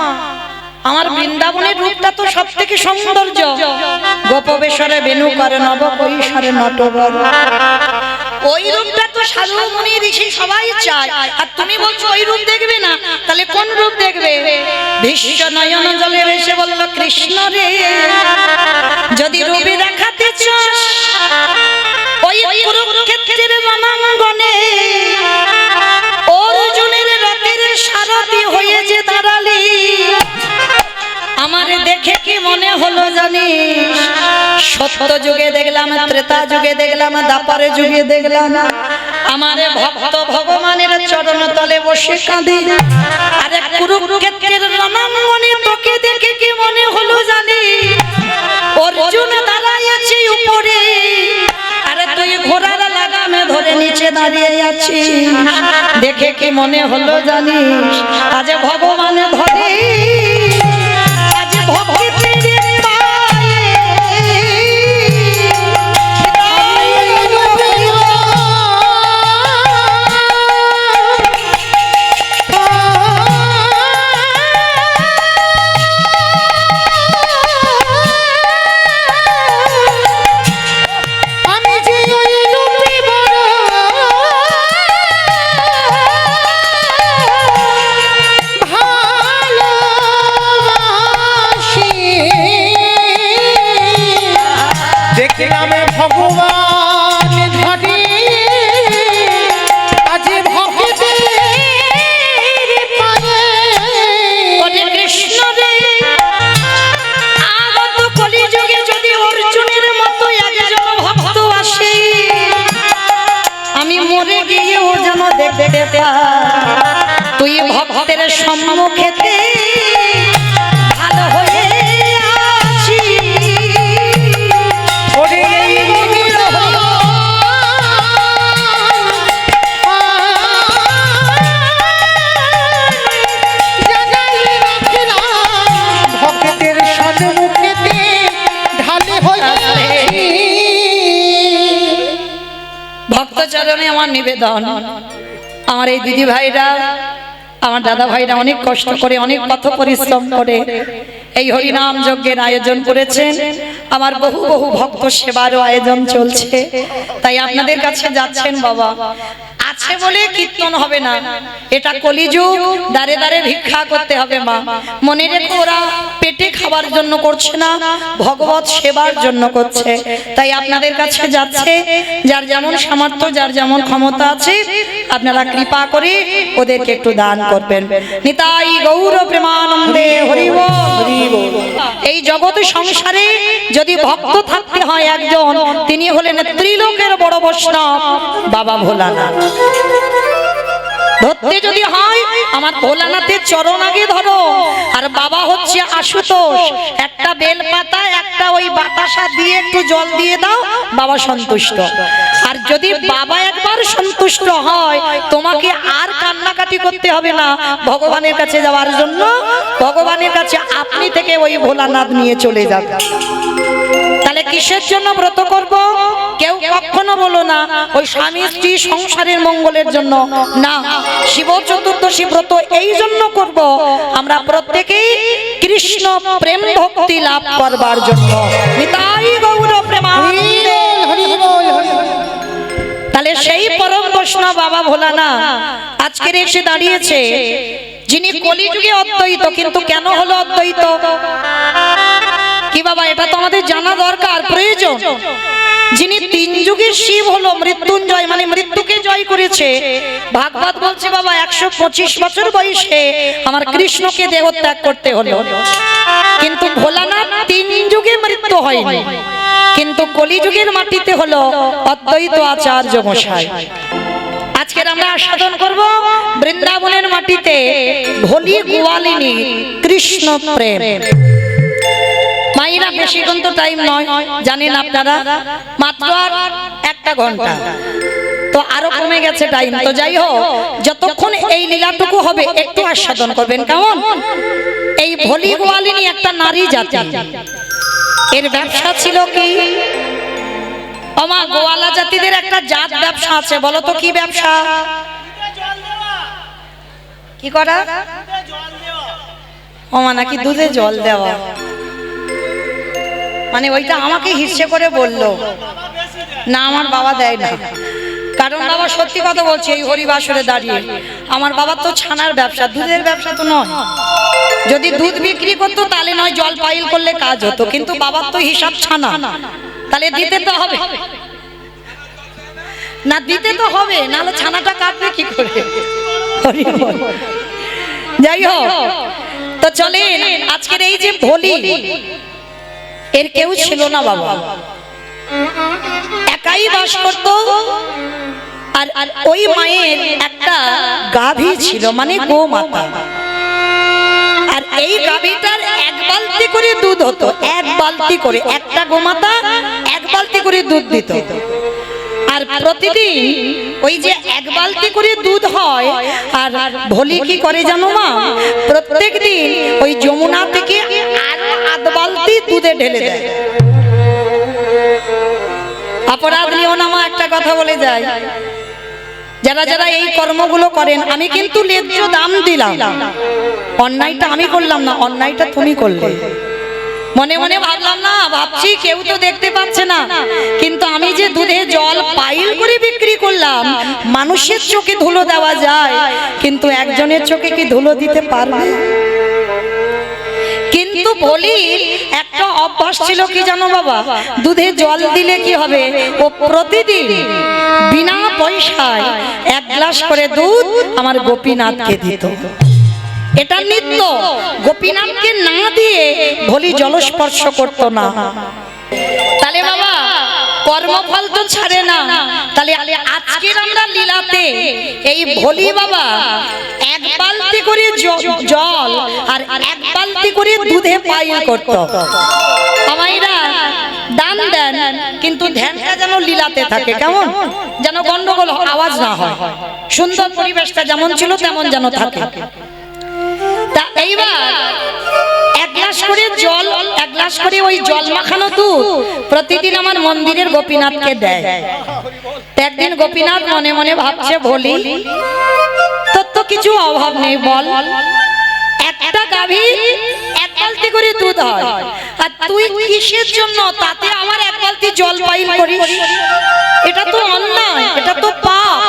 আমার বৃন্দাবনের রূপটা তো সব থেকে সৌন্দর্য। গোপবেশরে বেনু করে নব কৈশোরে নটবর, ওই রূপটা তো সাধু মুনি ঋষি সবাই চায়। আর তুমি বলছো ওই রূপ দেখবে না, তাহলে কোন রূপ দেখবে? ভীষ্ম নয়ন জলে এসে বলল, কৃষ্ণ রে যদি রূপে দেখাতে চাস, ওই কুরুক্ষেত্রের রণাঙ্গনে অর্জুনের রথের সারথি হয়ে যে দাঁড়ালি, আমারে দেখে কি মনে হলো জানিস? সত্য যুগে দেখলাম, ত্রেতা যুগে দেখলাম, দ্বাপরে যুগে দেখলাম, আমারে ভক্ত ভগবানের চরণ তলে বসে কাঁদে। আরে কুরুক্ষেত্রের রণাঙ্গনে তোকে দেখে কি মনে হলো জানিস? অর্জুন দাঁড়াইয়াছে উপরে, আরে তুই ঘোড়ার লাগামে ধরে নিচে দাঁড়িয়ে আছিস, দেখে কি মনে হলো জানিস? আজ ভগবান ধরে, আজ ভক্তির পায়ে আমি যে ওই রূপে বড় ভালোবাসি, দেখলাম ভগবান ধরে আজ ভক্তের পায়ে। ওরে কৃষ্ণ রে, আগত কলিযুগে যদি অর্জুনের মতো একজন ভক্ত আসে, আমি মরে গিয়েও যেন দেখতে পাই তুই ভক্তের সম্মুখেতে ভালো হয়ে আছিস। ওরে এই রঙের জানাই রাখলাম ভক্তের সম্মুখেতে ঢালে হয়ে ভক্তচরণে আমার নিবেদন, আমার এই দিদি ভাইরা, আমার দাদা ভাইরা অনেক কষ্ট করে, অনেক পথ পরিশ্রম করে এই হরিনাম যজ্ঞের আয়োজন করেছেন। আমার বহু বহু ভক্ত সেবারও আয়োজন চলছে, তাই আপনাদের কাছে যাচ্ছেন বাবা। আছে বলে কীর্তন হবে না, এটা কলিযুগ, দাঁড়ে দাঁড়ে ভিক্ষা করতে হবে মা। মনে রেখো, ওরা পেটে খাবার জন্য করছে না, ভগবত সেবার জন্য করছে। তাই আপনাদের কাছে যাচ্ছে, যার যেমন সামর্থ্য, যার যেমন ক্ষমতা আছে, আপনারা কৃপা করে ওদেরকে একটু দান করবেন। নিতাই গৌর প্রেমানন্দে হরি বল। এই জগৎ সংসারে যদি ভক্ত থাকতে হয় একজন, তিনি হলেন ত্রিলোকের বড় বৈষ্ণব বাবা ভোলানাথ। ধরতে যদি হয় আমার ভোলানাথের চরণ আগে ধরো, আর বাবা হচ্ছে আশুতোষ। একটা বেল পাতা, একটা ওই বাতাসা দিয়ে একটু জল দিয়ে দাও, বাবা সন্তুষ্ট। আর যদি বাবা একবার সন্তুষ্ট হয়, তোমাকে আর কান্নাকাটি করতে হবে না ভগবানের কাছে যাওয়ার জন্য। ভগবানের কাছে আপনি থেকে ওই ভোলানাথ নিয়ে চলে যাবে। তাহলে কিসের জন্য ব্রত করব? কেউ কখনো বলো না ওই স্বামী স্ত্রী সংসারের মঙ্গলের জন্য না। শিব চতুর্দশী ব্রত এই জন্য করব, আমরা প্রত্যেকেই কৃষ্ণ প্রেম ভক্তি লাভ করবার জন্য। নিতাই গৌর প্রেমানন্দে। তাহলে সেই পরম বৈষ্ণব বাবা ভোলানাথ আজকের এসে দাঁড়িয়েছে, যিনি কলিযুগে অদ্বৈত। কিন্তু কেন হলো অদ্বৈত? কি বাবা, এটা তো আমাদের জানা দরকার, প্রয়োজন। যিনি তিন যুগের শিব হলো মৃত্যুঞ্জয়, মানে মৃত্যুকে জয় করেছে। ভাগবত বলছে বাবা 125 বছর বয়সে আমার কৃষ্ণকে দেহত্যাগ করতে হলো, কিন্তু ভোলানাথ তিন যুগে মৃত্যু হয়নি, কিন্তু কলিযুগের মাটিতে হলো অদ্বৈত আচার্য মশাই। আজকের আমরা আস্বাদন করব বৃন্দাবনের মাটিতে ভোলি গোয়ালিনী কৃষ্ণ প্রেম। মাইরা বেশি কিন্তু টাইম নয়, জানেন আপনারা, মাত্র আর 1 ঘন্টা, তো আরো কমে গেছে টাইম। তো যাই হোক, যতক্ষণ এই লীলাটুকু হবে একটু আস্বাদন করবেন। কেমন? এই ভোলি গোয়ালিনী একটা নারী জাতি, এর ব্যবসা ছিল কি? আমা গোয়ালা জাতিদের একটা জাত ব্যবসা আছে, বলো তো কি ব্যবসা? কি করা? ওমা নাকি দুধে জল দেওয়া, মানে ওইটা আমাকে হিসে করে বললো না, আমার বাবা দেয় না। কারণ বাবা সত্যি কথা বলছি, এই হরিবাসরে দাঁড়িয়ে আমার বাবা তো ছানার ব্যবসা, দুধের ব্যবসা তো নয়। যদি দুধ বিক্রি করতো তাহলে নয় জল পাইল করলে কাজ হতো, কিন্তু বাবার তো হিসাব ছানা, তাহলে দিতে তো হবে না, দিতে তো হবে, নাহলে ছানাটা কাটবে কি করে? যাই হোক, তো চলেন আজকের এই যে ভোলি, এর কেউ ছিল না বাবা, একাই বাস করত। আর ওই মায়ের একটা গাভী ছিল, মানে গোমাতা। আর এই গাভীটার 1 বালতি করে দুধ হতো, 1 বালতি করে, একটা গোমাতা 1 বালতি করে দুধ দিত। আর প্রতিদিন ওই যে 1 বালতি করে দুধ হয়, আর ভোলি কি করে জানো মা? প্রত্যেক দিন ওই যমুনা থেকে আরো 1/2 বালতি দুধে ঢেলে দেয়। অপরাধ নিও না মা, একটা কথা বলে যায়, যারা যারা এই কর্মগুলো করেন, আমি কিন্তু ন্যায্য দাম দিলাম, অন্যায়টা আমি করলাম না, অন্যায়টা তুমি করলে। মনে মনে ভাবলাম না, ভাবছি কেউ তো দেখতে পাচ্ছে না, কিন্তু আমি যে দুধে জল পাইল করে বিক্রি করলাম, মানুষের চোখে ধুলো দেওয়া যায়, কিন্তু একজনের চোখে কি ধুলো দিতে পারবে? কিন্তু বলি একটা অভ্যাস ছিল কি জানো বাবা? দুধে জল দিলে কি হবে, ও প্রতিদিন বিনা পয়সায় 1 গ্লাস করে দুধ আমার গোপীনাথকে দিত। এটা নিত্য, গোপীনাথকে না দিয়ে ভোলি জলস্পর্শ করত না। তাহলে বাবা কর্মফল তো ছাড়ে না, তাহলে আজকের আমরা লীলাতে এই ভোলি বাবা 1 বালতি করে জল আর 1 বালতি করে দুধে পাইল করত। আমাইরা দান দেন, কিন্তু ধ্যানটা যেন লীলাতে থাকে, কেমন যেন গন্ডগোল আওয়াজ না হয়, সুন্দর পরিবেশটা যেমন ছিল তেমন যেন থাকে। তা এইবার 1 গ্লাস করে জল, 1 গ্লাস করে ওই জল মাখানো দুধ প্রতিদিন আমার মন্দিরের গোপীনাথকে দেয়। একদিন গোপীনাথ মনে মনে ভাবছে, ভোলি তোর তো কিছু অভাব নেই, বল, একটা গাভী 1 বালতি করে দুধ হয়, আর তুই কিসের জন্য তাতে আমার 1 বালতি জল পাইল করিস? এটা তো অন্যায়, এটা তো পাপ।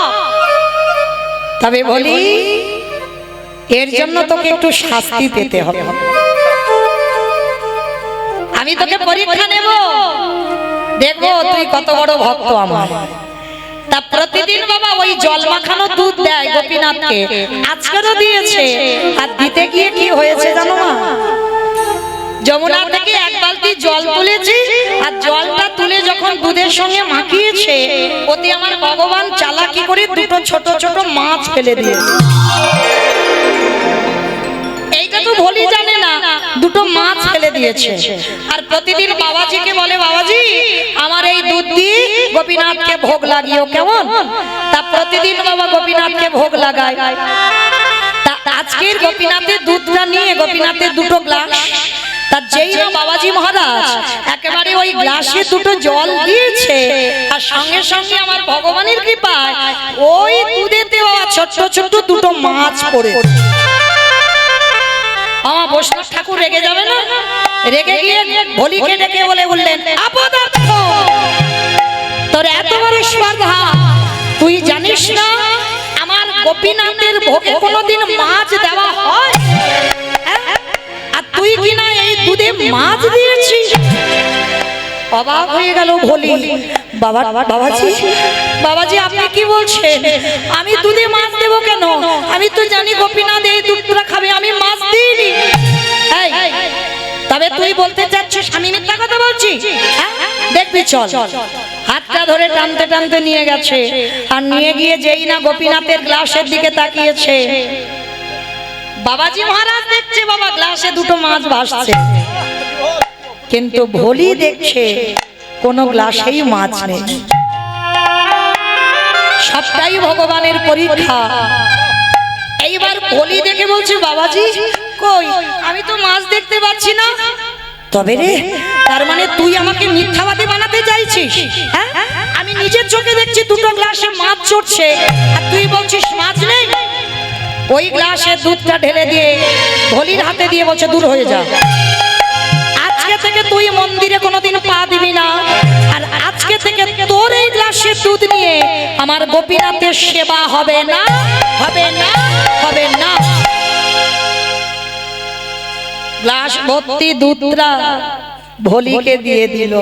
তবে বলি এর জন্য তোকে একটু শাস্তি পেতে হবে, আমি তোকে পরীক্ষা নেব, দেখবো তুই কত বড় ভক্ত আমার। তা প্রতিদিন বাবা ওই জল মাখানো দুধ দেয় গোপীনাথকে, আজকেরও দিয়েছে। আর দিতে গিয়ে কি হয়েছে জানো মা? যমুনা থেকে 1 বালতি জল তুলেছি, আর জলটা তুলে যখন দুধের সঙ্গে মাখিয়েছে, ওতে আমার ভগবান চালাকি করে 2টো ছোট ছোট মাছ ফেলে দিয়েছে। এইটা তো ভোলি জানে না, 2টো মাছ ফেলে দিয়েছে। আর প্রতিদিন বাবাজিকে বলে, বাবাজি আমার এই দুধ দিয়ে গোপীনাথকে ভোগ লাগিও, কেমন? তা প্রতিদিন বাবা গোপীনাথকে ভোগ লাগায়। তা আজকের গোপীনাথের দুধটা নিয়ে গোপীনাথের 2টো গ্লাস, তা যেই না বাবাজি মহারাজ একেবারে ওই গ্লাসে 2টো জল দিয়েছে, আর সঙ্গে সঙ্গে আমার ভগবানের কৃপায় ওই দুধেতে বাবা ছোট ছোট 2টো মাছ পড়েছে। আমার বৈষ্ণব ঠাকুর রেগে যাবে না? রেগে গিয়ে ভোলিকে ডেকে বললেন, আপদার্থ তোর এত বড় স্পর্ধা, তুই জানিস না আমার গোপীনাথের ভোগে কোনোদিন মাছ দেওয়া হয়? আর তুই কিনা এই দুধে মাছ দিয়েছিস? অবাক হয়ে গেল ভোলি। বাবাজি বাবাজি আপনি কি বলছেন? আমি দুধে মাছ দেবো কেন? আমি তো জানি গোপীনাথ এই দুধটা খাবে, আমি মাছ দিইনি। এই, তবে তুই বলতে চাচ্ছিস আমি মিথ্যা কথা বলছি? হ্যাঁ? দেখবি চল। হাতটা ধরে টানতে টানতে নিয়ে গেছে, আর নিয়ে গিয়ে যেই না গোপীনাথের গ্লাসের দিকে তাকিয়েছে, বাবাজি মহারাজ দেখছে বাবা গ্লাসে দুটো মাছ ভাসছে, কিন্তু ভোলি দেখছে কোনো গ্লাসেই মাছ নেই। সবটাই ভগবানের পরীক্ষা। এইবার ভোলি দেখে বলছে বাবাজি কই, আমি তো মাছ দেখতে পাচ্ছি না। তবে রে, তার মানে তুই আমাকে মিথ্যাবাদী বানাতে চাইছিস? হ্যাঁ, আমি নিজের চোখে দেখছি দুটো গ্লাসে মাছ চড়ছে, আর তুই বলছিস মাছ নেই। ওই গ্লাসে দুধটা ঢেলে দিয়ে ভোলির হাতে দিয়ে বলছে দূর হয়ে যা, আজকে থেকে তুই মন্দিরে কোনোদিন পা দিবি না, আর আজকে থেকে তোর এই গ্লাসে দুধ নিয়ে আমার গোপীনাথের সেবা হবে না, হবে না, হবে না। গ্লাস ভর্তি দুধটা ভোলিকে দিয়ে দিল।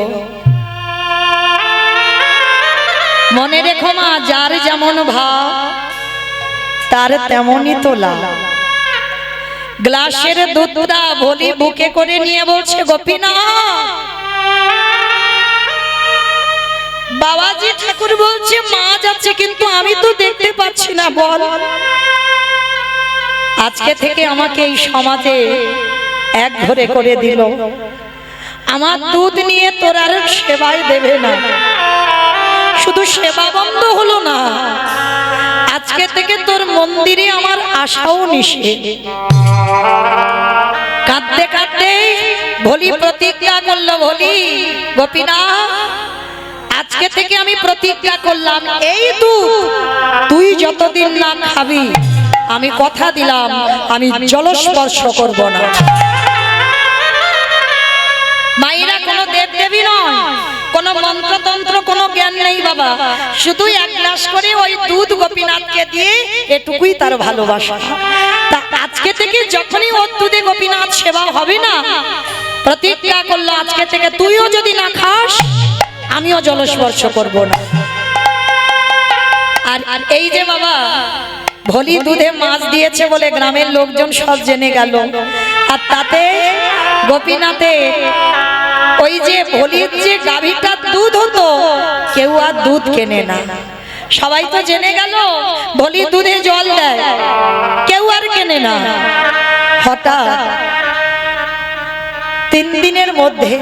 মনে রেখো মা, যার যেমন ভাব তার তেমনই তোলা। গ্লাসের দুধটা ভোলি বুকে করে নিয়ে বলছে গোপীনাথ। বাবাজি ঠাকুর বলছে মাছ আছে, কিন্তু আমি তো দেখতে পাচ্ছি না, বল। আজকে থেকে আমাকে এই সমাজে এক ঘরে করে দিল, আমার দুধ নিয়ে তোর আর সেবায় দেবে না। শুধু সেবা বন্ধ হলো না, আজকে থেকে তোর মন্দিরে আমার আশাও নিষেধ। কাঁদতে কাঁদতে ভোলি প্রতিজ্ঞা করলো, ভোলি গোপীনাথ আজকে থেকে আমি প্রতিজ্ঞা করলাম, এই দুধ তুই যতদিন না খাবি আমি কথা দিলাম আমি জলস্পর্শ করব না। মায়েরা কোনো দেবদেবী নয়, কোনো মন্ত্রতন্ত্র কোনো জ্ঞান নেই বাবা, শুধু এক গ্লাস করে ওই দুধ গোপীনাথকে দিয়ে এটুকুই তার ভালোবাসা। তা আজকে থেকে যখনই ওর দুধে গোপীনাথ সেবা হবে না, প্রতিজ্ঞা করলো আজকে থেকে তুইও যদি না খাস আমিও জলস্পর্শ করব না। আর এই যে বাবা ভোলি দুধে মাছ দিয়েছে বলে গ্রামের লোকজন সব জেনে গেল, আর তাতে গোপীনাথে ওই যে ভোলির যে গাভীটা দুধ হতো কেউ আর দুধ কেনে না। সবাই তো জেনে গেল ভোলি দুধে জল দেয়, কেউ আর কেনে না। হঠাৎ 3 দিনের মধ্যে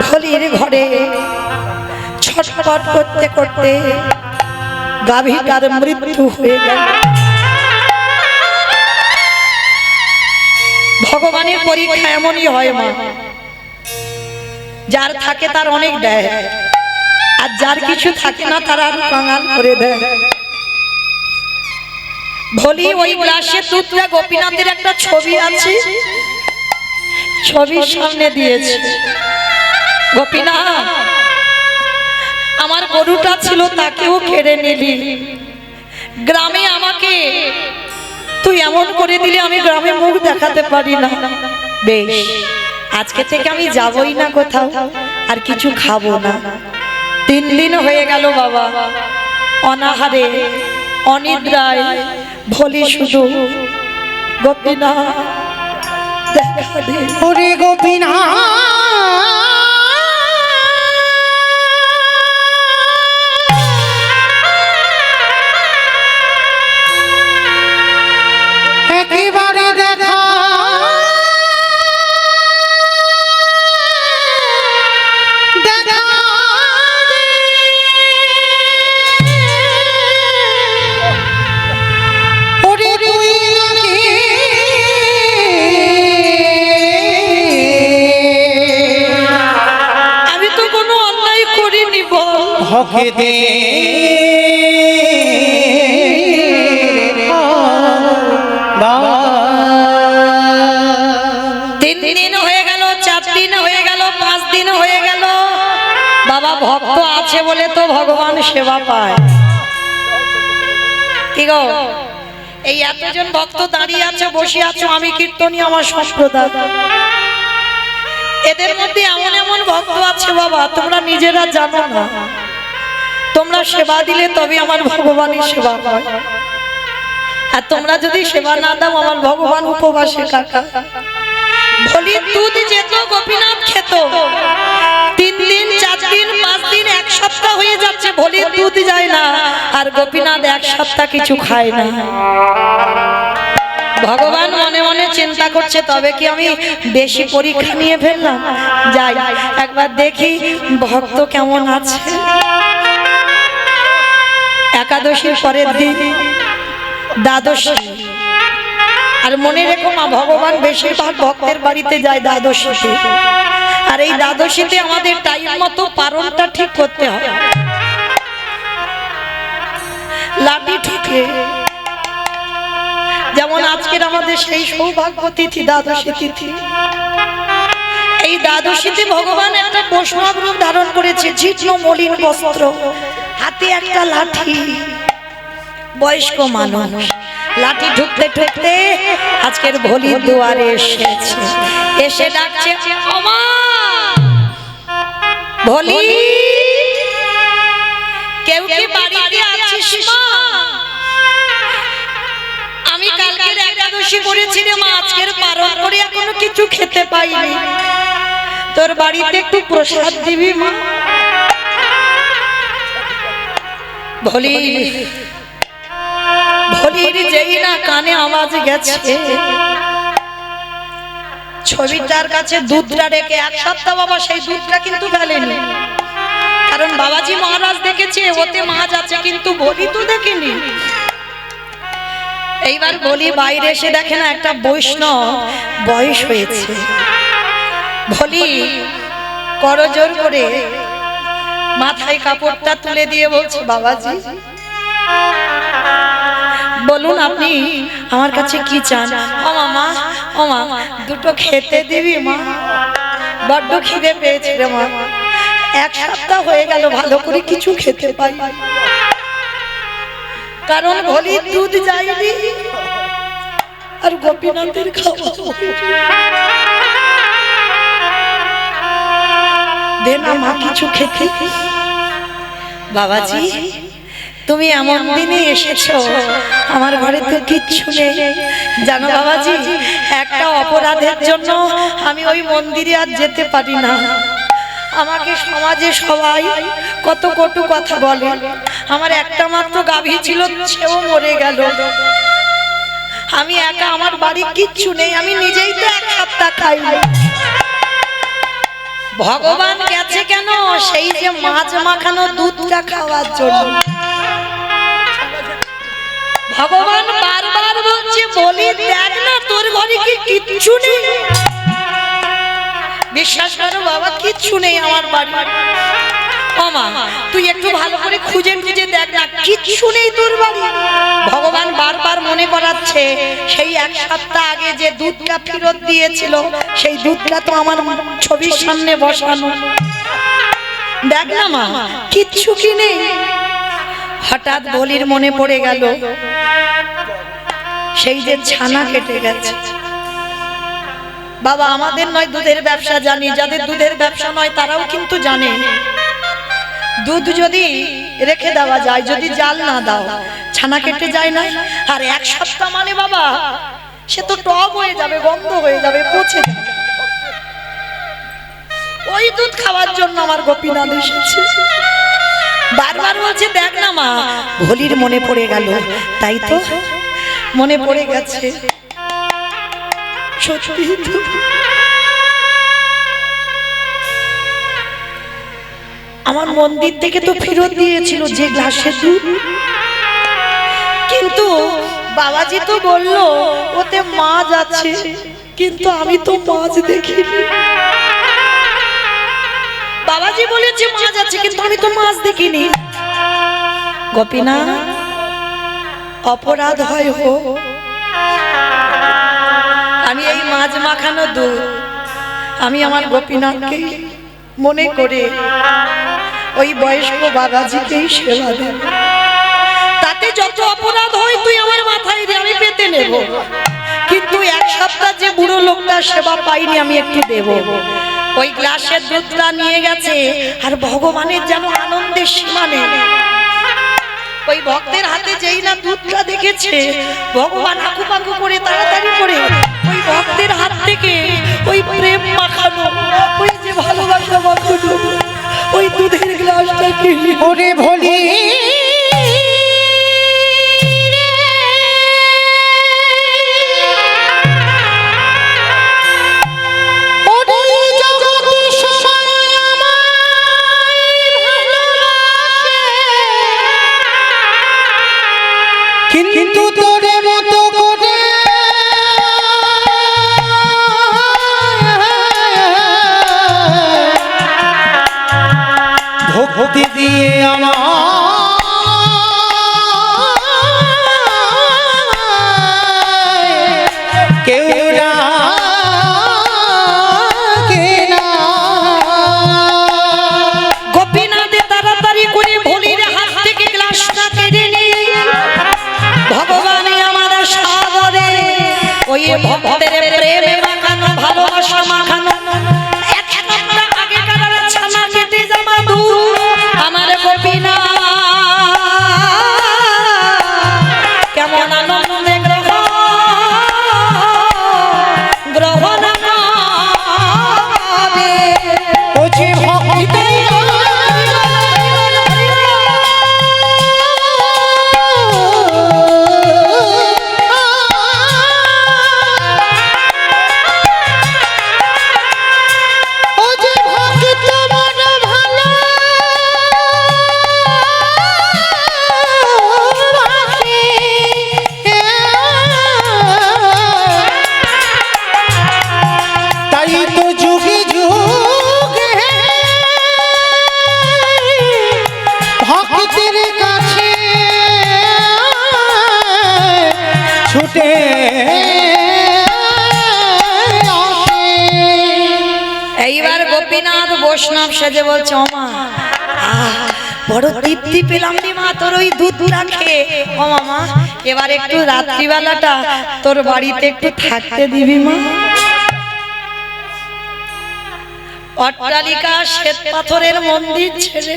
ভোলির ঘরে ছটফট করতে করতে গাভীটার মৃত্যু হয়ে গেল। ভগবানের পরীক্ষা এমনই হয় মা, যার থাকে তার অনেক দেয়, আর যার কিছু থাকে না তার আর কাঙাল করে দেয়। ভোলি ওই গ্লাসে দুধটা গোপীনাথের একটা ছবি আছে, ছবির সামনে দিয়েছে, গোপীনাথ আমার গরুটা ছিল তাকেও কেড়ে নিলি, গ্রামে আমাকে তুই এমন করে দিলি আমি গ্রামে মুখ দেখাতে পারি না। বেশ, আজকে থেকে আমি যাবই না কোথাও, আর কিছু খাবো না। 3 দিন হয়ে গেল বাবা, অনাহারে অনিদ্রায় ভোলি শুধু গোপীনাথ দেখা দে, ওরে গোপীনাথ একেবারে দেখা দেখা ওরে তুই নাকি আমি তো কোনো অন্যায় করিনি বল। হকে দে 3 দিন হয়ে গেল, 4 দিন হয়ে গেল, 5 দিন হয়ে গেল বাবা। ভক্ত আছে বলে তো ভগবান সেবা পায়। কি গো, এই এতজন ভক্ত দাঁড়িয়ে আছে বসে আছো, আমি কীর্তনী আমার সম্প্রদায়, এদের মধ্যে এমন এমন ভক্ত আছে বাবা, তোমরা নিজেরা জানো না। তোমরা সেবা দিলে তবে আমার ভগবানের সেবা হয়, আর তোমরা যদি সেবা না দাও আমার ভগবান উপবাসে কাটা। ভলির দুধ যেত গোপীনাথ খেত, 3 দিন 4 দিন 5 দিন 1 সপ্তাহ হয়ে যাচ্ছে ভলির দুধ যায় না, আর গোপীনাথ 1 সপ্তাহ কিছু খায় না। ভগবান মনে মনে চিন্তা করছে, তবে কি আমি বেশি পরীক্ষা নিয়ে ফেললাম, যাই একবার দেখি ভক্ত কেমন আছে। একাদশীর পরের দিন দ্বাদশী, আর মনে রেখো মা, ভগবান বেশিরভাগ ভক্তের বাড়িতে যায় দ্বাদশীতে, আর এই দ্বাদশীতে আমাদের টাইম মতো পারণটা ঠিক করতে হয়। লাঠি ঠুকে যেমন আজকের আমাদের সেই সৌভাগ্য তিথি দ্বাদশী তিথি, এই দ্বাদশীতে ভগবান একটা বৈষ্ণব রূপ ধারণ করেছে, জীর্ণ মলিন বস্ত্র, হাতে একটা লাঠি। বয়স্ক মানুষ লাঠি ঠুকতে ঠুকতে আজকের ভলির দুয়ারে এসেছে, এসে ডাকছে, ওমা ভলি, কেউ কি বাড়িতে আছিস মা? আমি কালকের একাদশী করেছি রে মা, আজকের পারণ করে এখনো কিছু খেতে পাইনি, তোর বাড়িতে একটু প্রসাদ দিবি মা? ভলির যেই না কানে আওয়াজ গেছে, ছবিটার কাছে দুধটা রেখে 1 সপ্তাহ বাবা সেই দুধটা কিন্তু ফেলেনি, কারণ বাবাজি মহারাজ দেখেছে ওতে মাছ আছে, কিন্তু ভলি তো দেখেনি। এইবার ভলি বাইরে এসে দেখে না একটা বৈষ্ণব বয়স হয়েছে, ভলি করজোর করে মাথায় কাপড়টা তুলে দিয়ে বলছে, বাবাজি বলুন আপনি আমার কাছে কি চান? ও মামা, ও মা, দুটো খেতে দিবি মা, বড্ড খিদে পেয়েছে রে মা, 1 সপ্তাহ হয়ে গেল ভালো করে কিছু খেতে পাই, কারণ ভলির দুধ যায়নি আর গোপীনাথের খাওয়া। দে না মা কিছু খেতে। বাবাজি তুমি এমন দিনে এসেছো, আমার ঘরে তো কিচ্ছু নেই জানো বাবাজি, একটা অপরাধের জন্য আমি ওই মন্দিরে আর যেতে পারি না। আমাকে সমাজে সবাই কত কটু কথা বলে, আমার একটা মাত্র গাভী ছিল সেও মরে গেল, আমি একা, আমার বাড়ি কিচ্ছু নেই, আমি নিজেই তো 1 সপ্তাহ খাই। ভগবান গেছে কেন? সেই যে মাছ মাখানো দুধটা খাওয়ার জন্য। ভগবান বারবার বলছে, বলি দেখ না তোর ঘরে কি কিচ্ছু নেই? বিশ্বাস করো বাবা, কিচ্ছু নেই আমার বাড়ি। ও মা, তুই একটু ভালো করে খুঁজে খুঁজে দেখ না, কিচ্ছু নেই তোর বাড়ি। ভগবান বারবার মনে করাচ্ছে, সেই 1 সপ্তাহ আগে যে দুধটা ফেরত দিয়েছিল, সেই দুধটা তো আমার ছবির সামনে বসানো, দেখ না মা কিচ্ছু কি নেই। হঠাৎ বলির মনে পড়ে গেল সেই যে ছানা কেটে গেছে। বাবা আমাদের নয় দুধের ব্যবসা জানি, যাদের দুধের ব্যবসা নয় তারাও কিন্তু জানে, দুধ যদি রেখে দেওয়া যায়, যদি জাল না দাও, ছানা কেটে যায় না। আর 1 সপ্তাহ মানে বাবা সে তো টক হয়ে যাবে, গন্ধ হয়ে যাবে, পচে যাবে। ওই দুধ খাওয়ার জন্য আমার গোপীনাথ এসেছে, বারবার বলছে দেখ না মা। ভলির মনে পড়ে গেল, তাই তো মনে পড়ে গেছে, সত্যি তো আমার মন্দির থেকে তো ফেরত দিয়েছিল যে গ্লাসে দুধ, কিন্তু বাবাজি তো বললো ওতে মাছ আছে, কিন্তু আমি তো মাছ দেখিনি। বাবাজি বলেছে মাছ আছে, কিন্তু আমি তো মাছ দেখিনি। গোপীনাথ অপরাধ হয় হোক, আমি এই মাছ মাখানো দুধ আমি আমার গোপীনাথকে মনে করে ওই বয়স্ক বাবাজিকেই সেবা দেব, তাতে যত অপরাধ হয় তুই আমার মাথায় দিয়ে আমি পেতে নেব, কিন্তু 1 সপ্তাহ যে বুড়ো লোকটা সেবা পাইনি আমি একটু দেব। ওই গ্লাসের দুধটা নিয়ে গেছে আর ভগবানের যেন আনন্দের সীমা নেই। ওই ভক্তের হাতে যেই না দুধটা দেখেছে, ভগবান আকুপাকু করে তাড়াতাড়ি করে ওই ভক্তের হাত থেকে ওই প্রেম মাখানো, ওই যে ভালোবাসা মাখানো ওই দুধের গ্লাসটাকে ওরে ভোলি কিন্তু তোরে মতো করে ভক্তি দিয়ে আমার কেউ রাখে না। গোপীনাথে তাড়াতাড়ি করে ভোলির হাত থেকে গ্লাসটা কেড়ে নিয়ে ভগবান আমার সাগরে ওই ভক্তের প্রেমে মাখানো ভালোবাসা মাখানো এক একটা আগেকার ছানা কেটে জামা দুধ আমার গোপীনাথ কেমন আনন্দে গ্রহণ করে। ও যে ভক্তি ছুটে এইবার গোপীনাথ বৈষ্ণব সেজে বলছে ওমা বড় তৃপ্তি পেলাম রে মা তোর ওই দুধটা খেয়ে। ও মামা এবার একটু রাত্রিবেলাটা তোর বাড়িতে একটু থাকতে দিবি মা। অট্টালিকা শ্বেত পাথরের মন্দির ছেড়ে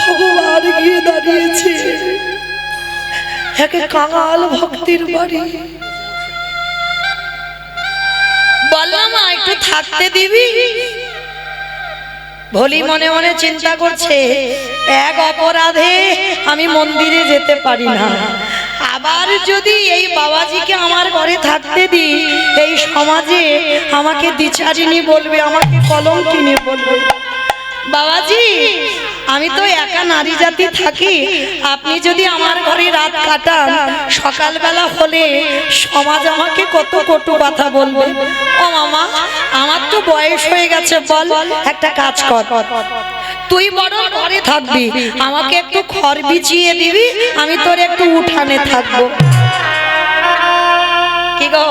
ভগবান গিয়ে দাঁড়িয়েছে একে কাঙাল ভক্তির বাড়ি। বললাম একটু থাকতে দিবি। ভোলি মনে মনে চিন্তা করছে এক অপরাধে আমি মন্দিরে যেতে পারি না, আবার যদি এই বাবাজিকে আমার ঘরে থাকতে দিই এই সমাজে আমাকে দ্বিচারিণী বলবে, আমাকে কলঙ্কিনী বলবে। বাবাজি আমি তো একা নারী জাতি থাকি, আপনি যদি আমার ঘরে রাত কাটান সকালবেলা হলে সমাজ আমাকে কত কটু কথা বলবে। ও মামা আমার তো বয়স হয়ে গেছে, বল একটা কাজ কর, তুই বড় ঘরে থাকবি, আমাকে একটু খড় বিছিয়ে দিবি, আমি তোর একটু উঠানে থাকবো। কি গো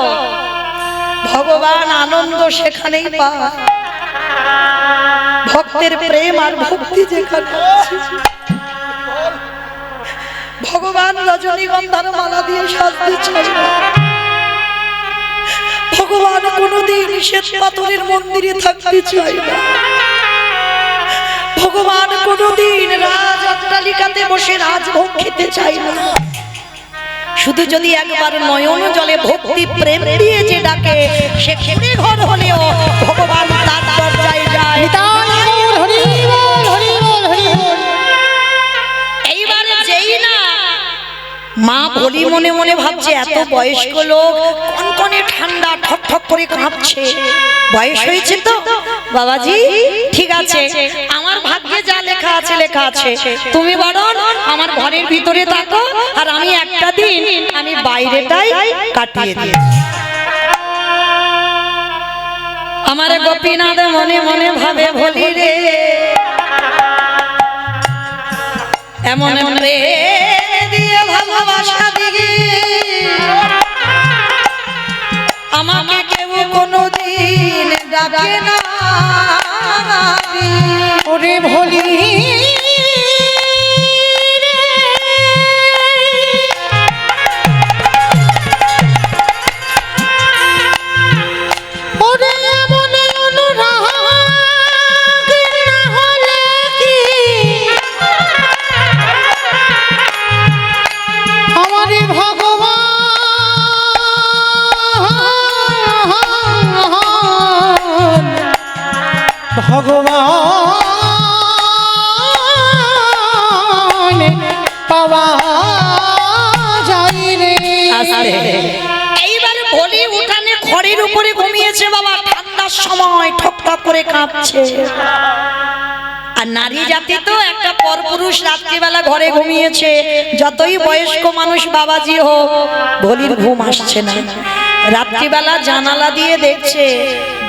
ভগবান আনন্দ সেখানেই পায়, ভক্তের প্রেম আর ভক্তি যেখানে আছে। ভগবান রজনীগন্ধার মালা দিয়ে সাজতে চায় না, ভগবান কোনদিন শ্বেত পাথরের মন্দিরে থাকতে চায় না, ভগবান কোনদিন রাজ অট্টালিকাতে বসে রাজভোগ খেতে চায় না। শুধু যদি একবার নয়ন জলে ভক্তি প্রেম দিয়ে যে ডাকে সে খেতে ঘর হলেও ভগবান তার দরজায় যায়। এইবারে যেই না মা ভোলি মনে মনে ভাবছে এত বয়স্ক লোক কনকনে ঠান্ডা ঠক ঠক করে কাঁপছে, বয়স হয়েছে তো বাবাজি ঠিক আছে, আমার ভাগ্যে যা লেখা আছে লেখা আছে, তুমি বরং আমার ঘরের ভিতরে থাকো আর আমি একটা দিন আমি বাইরেটাই কাটিয়ে দিই। আমার গোপীনাথ মনে মনে ভাবে ভোলি রে এমন রে দিয়ে ভালোবাসা দিবি আমাকে কেউ কোনোদিন ডাকে না। ওরে ভোলি এইবার ভোলি উঠানে খড়ের উপরে ঘুমিয়েছে বাবা, ঠান্ডার সময় ঠক ঠক করে কাঁপছে। আর নারী জাতি তো একটা পরপুরুষ রাত্রিবেলা ঘরে ঘুমিয়েছে, যতই বয়স্ক মানুষ বাবাজি হোক ভোলির ঘুম আসছে না। রাত্রিবেলা জানালা দিয়ে দেখছে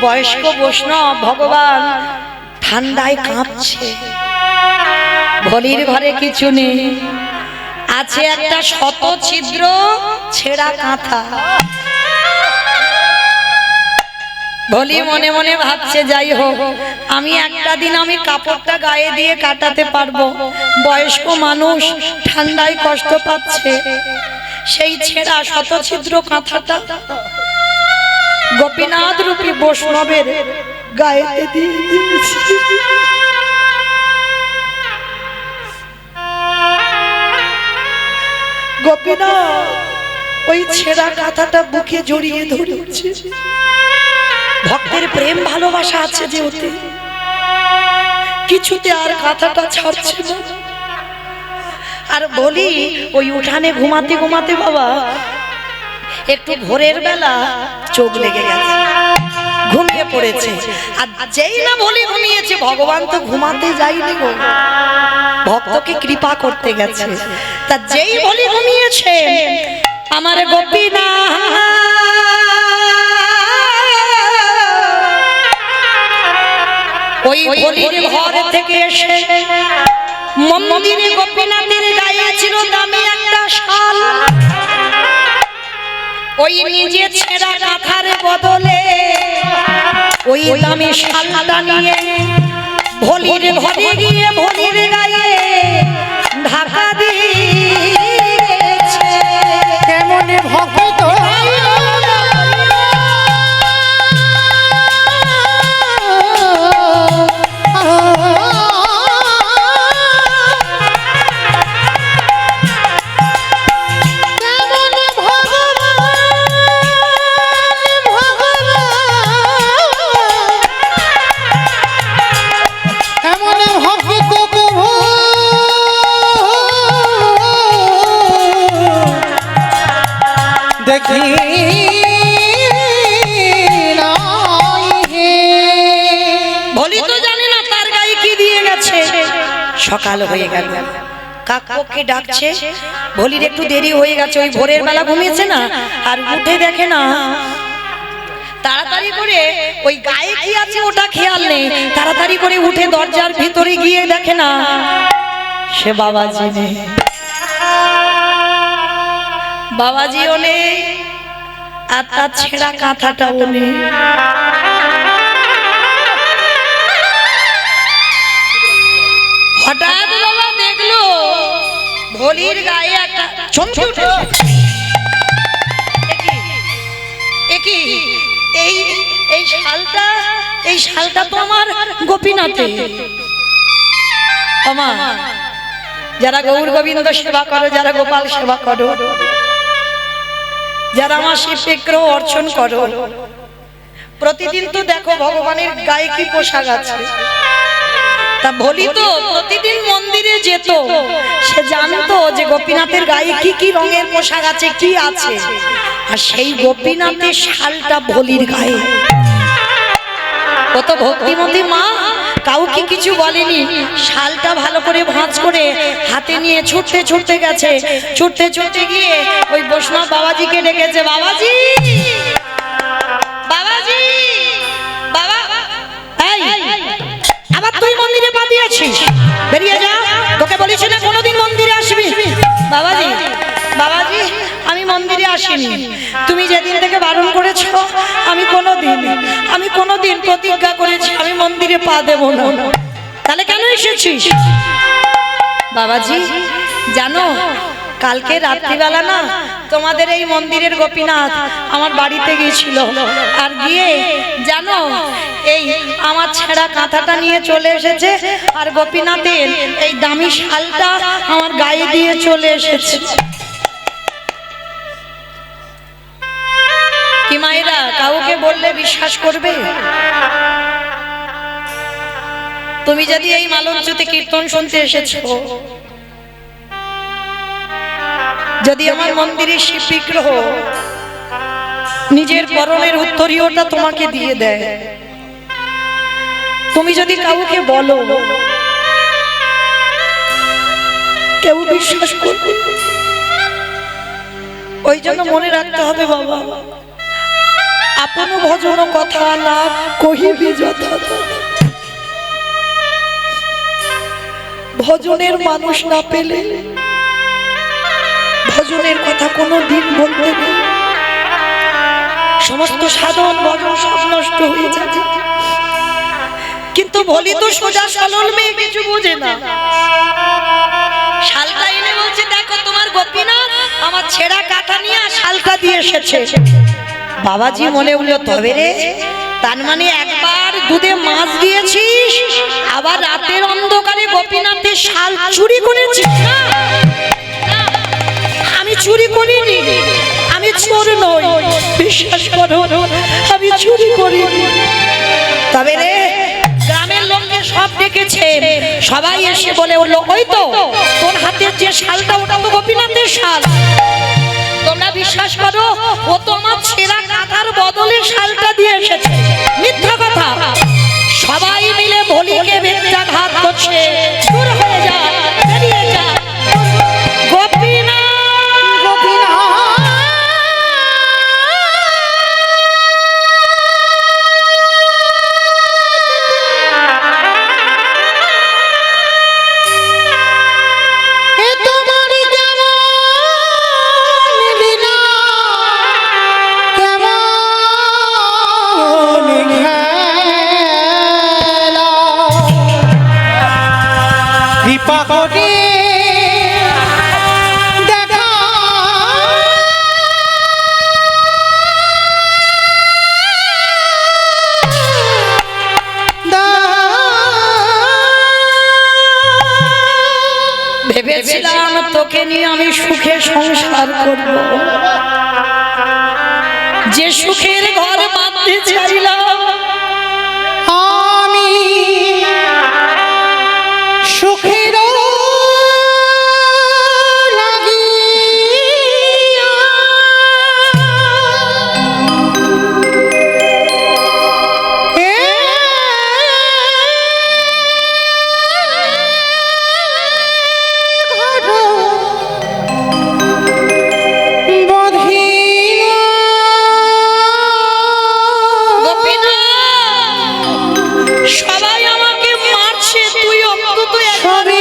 বয়স্ক বৈষ্ণব ভগবান ঠান্ডায় কাঁপছে। ভোলির ঘরে কিছু নেই, আছে একটা শত ছিদ্র ছেঁড়া কাঁথা। ভোলি মনে মনে ভাবছে যাই হোক আমি একটা দিন আমি কাপড়টা গায়ে দিয়ে কাটাতে পারবো, বয়স্ক মানুষ ঠান্ডায় কষ্ট পাচ্ছে। সেই ছেঁড়া শত ছিদ্র কাঁথাটা গোপীনাথ রূপী বৈষ্ণবের গায়ে দিয়ে দিয়েছি। গোপীনাথ ওই ছেঁড়া কাঁথাটা বুকে জড়িয়ে ধরেছে। ভক্তের প্রেম ভালোবাসা আছে যে ওতে, কিছুতে আর কাঁথাটা ছাড়ছে না। আর বলি ওই উঠানে ঘুমাতে ঘুমাতে বাবা একটু ভোরের বেলা চোখ লেগে গেছে, ঘুমিয়ে পড়েছে। আর যেই না বলি ঘুমিয়েছে, ভগবান তো ঘুমাতে যায়নি গো, ভক্তকে কৃপা করতে গেছে। তা যেই বলি ঘুমিয়েছে আমার গোপীনাথ ওই ভোলির ঘর থেকে এসে মন্দিরে গোপীনাথের গায়ে ছিল দামি একটা শাল। ওই নিজে ছেঁড়া কাঁথার বদলে ওই দামি শালটা নিয়ে ভোলির ঘরে গিয়ে ভোলির গায়ে ঢাকা দিয়েছে। কেমন ভক্ত দেখি ভোলি তো জানে না তার গায়ে কি দিয়ে গেছে। সকাল হয়ে গেল, কাকপক্ষী ডাকছে, ভোলির একটু দেরি হয়ে গেছে, ওই ভোরের বেলা ঘুমিয়েছে না, আর উঠে দেখে না। তাড়াতাড়ি করে ওই গায়ে কি আছে ওটা খেয়াল নেই, তাড়াতাড়ি করে উঠে দরজার ভিতরে গিয়ে দেখে না সে বাবাজি নেই। বাবাজিও নেই, আর তার ছেঁড়া কাঁথাটাও নেই। হঠাৎ বাবা দেখলো ভোলির গায়ে একটা চমকে উঠে, এই শালটা তো আমার গোপীনাথে। যারা গৌর গোবিন্দ সেবা করো, যারা গোপাল সেবা করো, যারা আমার শিব বিগ্রহ অর্চন করো, প্রতিদিন তো দেখো ভগবানের গায়ে কি পোশাক আছে। তা ভোলি তো প্রতিদিন মন্দিরে যেত, সে জানতো যে গোপীনাথের গায়ে কি কি রঙের পোশাক আছে, কি আছে। আর সেই গোপীনাথের শালটা ভোলির গায়ে। কত ভক্তিমতী মা, কাউকে কিছু বলেনি, শালটা ভালো করে ভাঁজ করে হাতে নিয়ে ছুটতে ছুটতে গেছে। ছুটতে ছুটতে গিয়ে ওই বৈষ্ণব বাবাজিকে ডেকেছে, বাবাজি বাবাজি বাবা, এই আবার তুই মন্দিরে পা দিয়েছিস, বেরিয়ে যা, তোকে বলেছি না কোনোদিন মন্দিরে আসবি। বাবাজি বাবাজি আমি মন্দিরে আসিনি, তুমি যেদিন থেকে বারণ করেছো আমি কোনোদিন প্রতিজ্ঞা করেছি আমি মন্দিরে পা দেব না। তাহলে কেন এসেছিস? বাবাজি জানো কালকে রাত্রিবেলা না তোমাদের এই মন্দিরের গোপীনাথ আমার বাড়িতে গিয়েছিল, আর গিয়ে জানো এই আমার ছেঁড়া কাঁথাটা নিয়ে চলে এসেছে, আর গোপীনাথের এই দামি শালটা আমার গায়ে দিয়ে চলে এসেছে। কি মায়েরা কাউকে বললে বিশ্বাস করবে? তুমি যদি এই মালঞ্চতে কীর্তন শুনতে এসেছো, যদি আমার মন্দিরে শিব বিগ্রহ নিজের পরনের উত্তরীয়টা তোমাকে দিয়ে দেয়, তুমি যদি কাউকে বলো, কেউ বিশ্বাস করবে? ওই জন্য মনে রাখতে হবে বাবা, আপন ভজন কথা না কহিবি যথা। ভজনের মানুষ না পেলে ভজনের কথা কোনো দিন বলতে নেই। সমস্ত সাধন ভজন সব নষ্ট হয়ে যাবে। কিন্তু বলি তো সোজা সরল মেয়ে কিছু বোঝে না। শালটা এনে বলছে, দেখো তোমার গোপীনাথ আমার ছেঁড়া কাঁথা নিয়ে শালটা দিয়ে এসেছে। বাবাজি মনে হলো, তবে রে, তার মানে একবার দুধে মাছ দিয়েছিস, আবার রাতের অন্ধকারে গোপীনাথের শাল চুরি করেছিস? না, আমি চুরি করিনি, আমি চোর নই, বিশ্বাস করো, আমি চুরি করিনি। তবে রে, গ্রামের লোককে সব ডেকেছে, সবাই এসে বলে উঠলো, ওই তো তোর হাতের যে শালটা, ওটা তো গোপীনাথের শাল। তোমরা বিশ্বাস করো, ও তো আমার ছেঁড়া কাঁথার বদলে শালটা দিয়ে এসেছে। মিথ্যা কথা। সবাই মিলে ভলিকে বেত্রাঘাত করছে, দূর হয়ে যা, বেরিয়ে যা। গোপীনাথ, কৃপা করে দেখা ভেবেছিলাম তোকে নিয়ে আমি সুখে সংসার করব, যে সুখের ঘর বাঁধতে চাইলাম, আমি সুখের সবাই আমাকে মারছে, তুই অন্তত সবই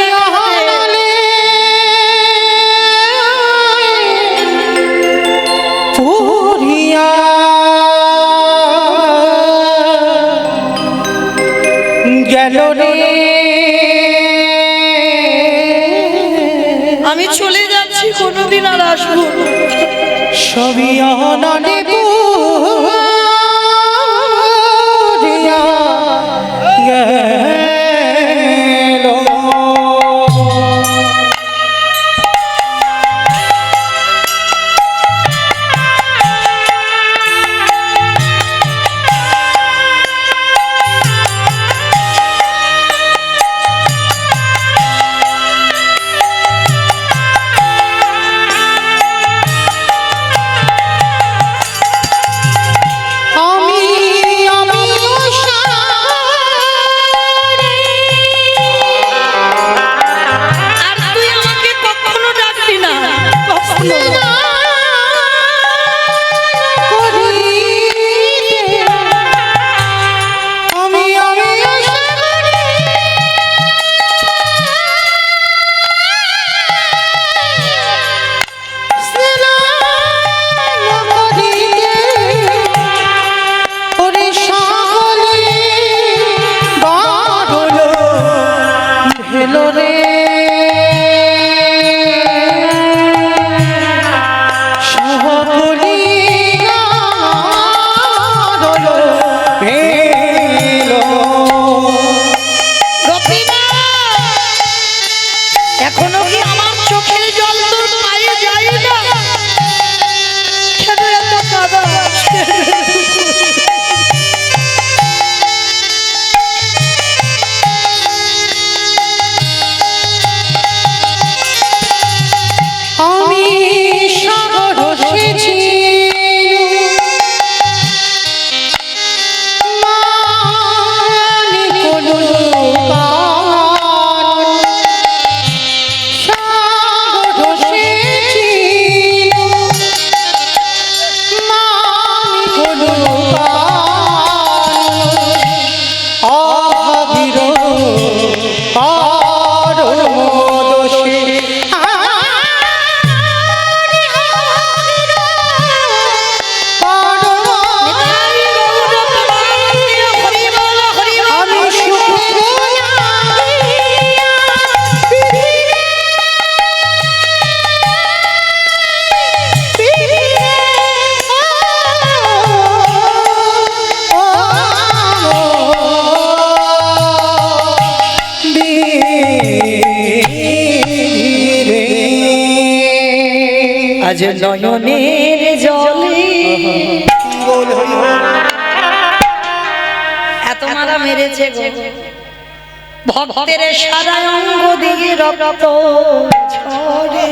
পুরিয়া গেল রে। আমি চলে যাচ্ছি, কোনোদিন আর আসবো না। সবই অননে পুরিয়া গেল। আর তুই আমাকে কখনো ডাকবি না, কখনো না। হেলো রে এখনো কি আমার চোখের জল তোর পায়ে যায় না? কেন এত কাঁদা? আমি আজ নয়নের জলে এত মারা মেরেছে গো, ভক্তের সারা অঙ্গ দিয়ে রক্ত ঝরে।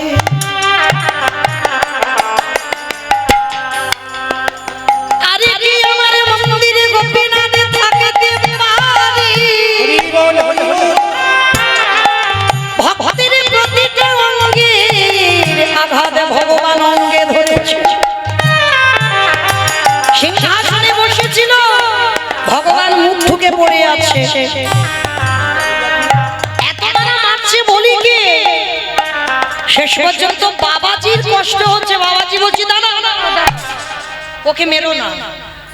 আরে কি আমার মন্দিরে গোপীনাথ থাকতে পারি? ভক্তের প্রতিটা অঙ্গের আঘাত ভগবান অঙ্গে ধরেছে। সিংহাসনে বসেছিল, ভগবান মুখ ঠুকে পড়ে আছে। এতবার মারছে বলি কে? শেষ পর্যন্ত বাবাজির কষ্ট হচ্ছে। বাবাজি বলছি দাঁড়া, ওকে মেরো না,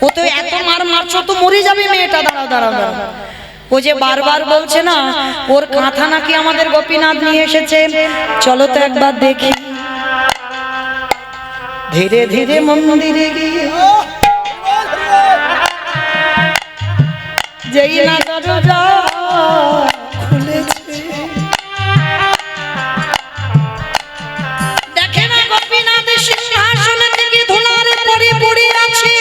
ও তো এত মার মারছো তো মরে যাবে মেয়েটা, দাঁড়াও দাঁড়াও দাঁড়াও। ও যে বারবার বলছে না ওর কাঁথা নাকি আমাদের গোপীনাথ নিয়ে এসেছে, চলো তো একবার দেখি। ধীরে ধীরে মন্দিরে গিয়ে যেই না দরজা খুলেছে, দেখে না গোপীনাথ সিংহাসন থেকে ধুলার পরে পড়ে আছে।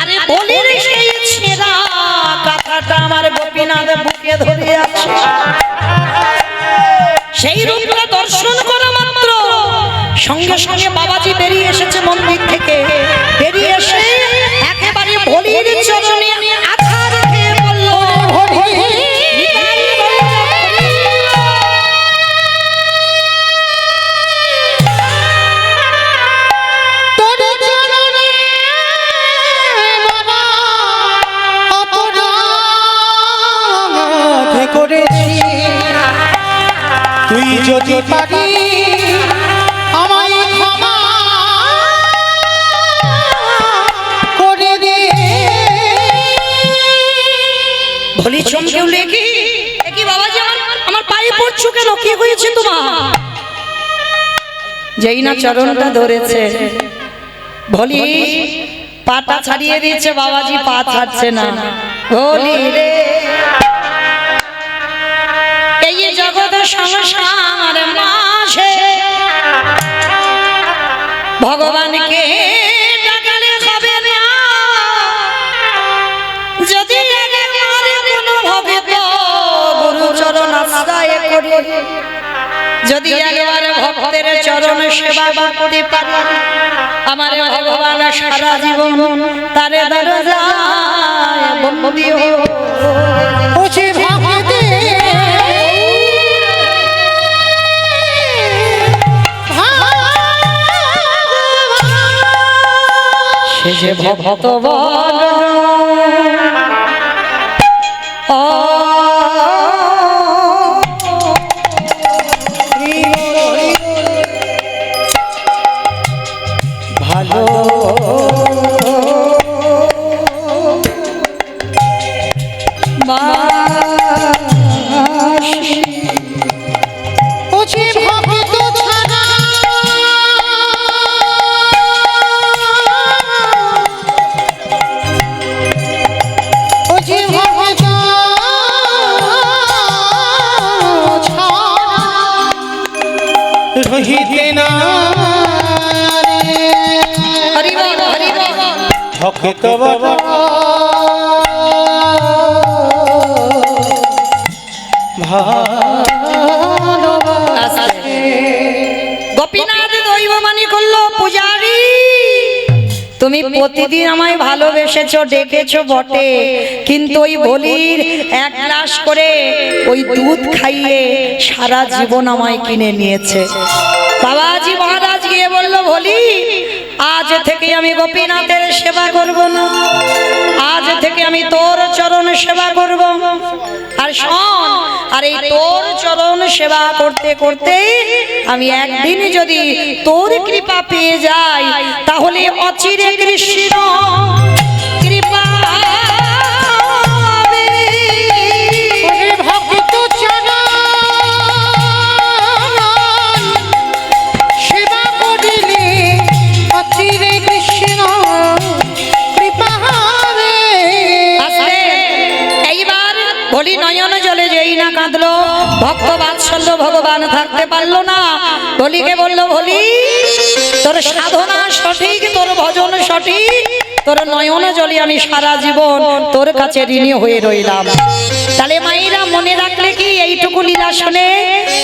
আরে বলির সেই ছেঁড়া কাঁথাটা আমার গোপীনাথ বুকে ধরে আছে। সেই রূপটা দর্শন করা মাত্র সঙ্গে সঙ্গে বাবাজি বেরিয়ে এসেছে মন্দির থেকে। বেরিয়ে এসে একেবারে বলির চরণে আঘাত রেখে বলল, তুই যদি পারি আমায় ক্ষমা করে দে। বলি চমকে উঠলে, কি কি বাবাজি আমার পায়ে পড়ছো কেন? কি হয়েছে তোমার? যেই না চরণটা ধরেছে, বলি পাটা ছাড়িয়ে দিয়েছে, বাবাজি পা ছাড়ছে না। বলি রে, এই জগৎ সংসার মাঝে ভগবানকে ডাকলে হবে না। যদি কোনো ভাবে তো গুরু চরণ আশ্রয় করে, যদি একবার ভক্তের চরণ সেবা করতে পারি, আমার ভগবান সারা জীবন তারে দরজায় বন্দী ওছে ভক্তে শেষে ভক্ত বল ভালো ওছে ভক্ত ছাড়া ওছে ভক্ত ছাড়া রহিতে না হরি বল হরি বল। ভক্ত বাবা গোপীনাথ দৈবমানি করলো, পূজারি তুমি প্রতিদিন আমায় ভালোবেসেছো, ডেকেছো বটে, কিন্তু ওই বলির এক গ্লাস করে ওই দুধ খাইয়ে সারা জীবন আমায় কিনে নিয়েছে। বাবাজি মহারাজ গিয়ে বলল, বলি আজ থেকে আমি গোপীনাথের সেবা করব না, আজ থেকে আমি তোর চরণ সেবা করব। আর শোন, আর এই তোর চরণ সেবা করতে করতে আমি একদিন যদি তোর কৃপা পেয়ে যাই, তাহলে অচিরে কৃষ্ণ কৃপা পাবে। ভক্ত ছাড়া সেবা করিলে অচিরে কৃষ্ণ কৃপা হবে। এইবার বলি নয়ন জলে যেই না কাঁদলো, ভক্ত বাৎসল্য ভগবান থাকতে পারলো না। বলিকে বললো, বলি তোর সাধনা সঠিক, তোর ভজন সঠিক, তোর নয়ন জলে আমি সারা জীবন তোর কাছে ঋণী হয়ে রইলাম। তাহলে মায়েরা মনে রাখলে কি এইটুকু লীলা শুনে,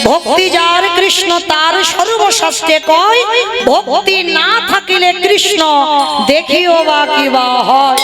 ভক্তি যার কৃষ্ণ তার সর্বশাস্ত্রে কয়, ভক্তি না থাকিলে কৃষ্ণ দেখিও বা কি বা হয়।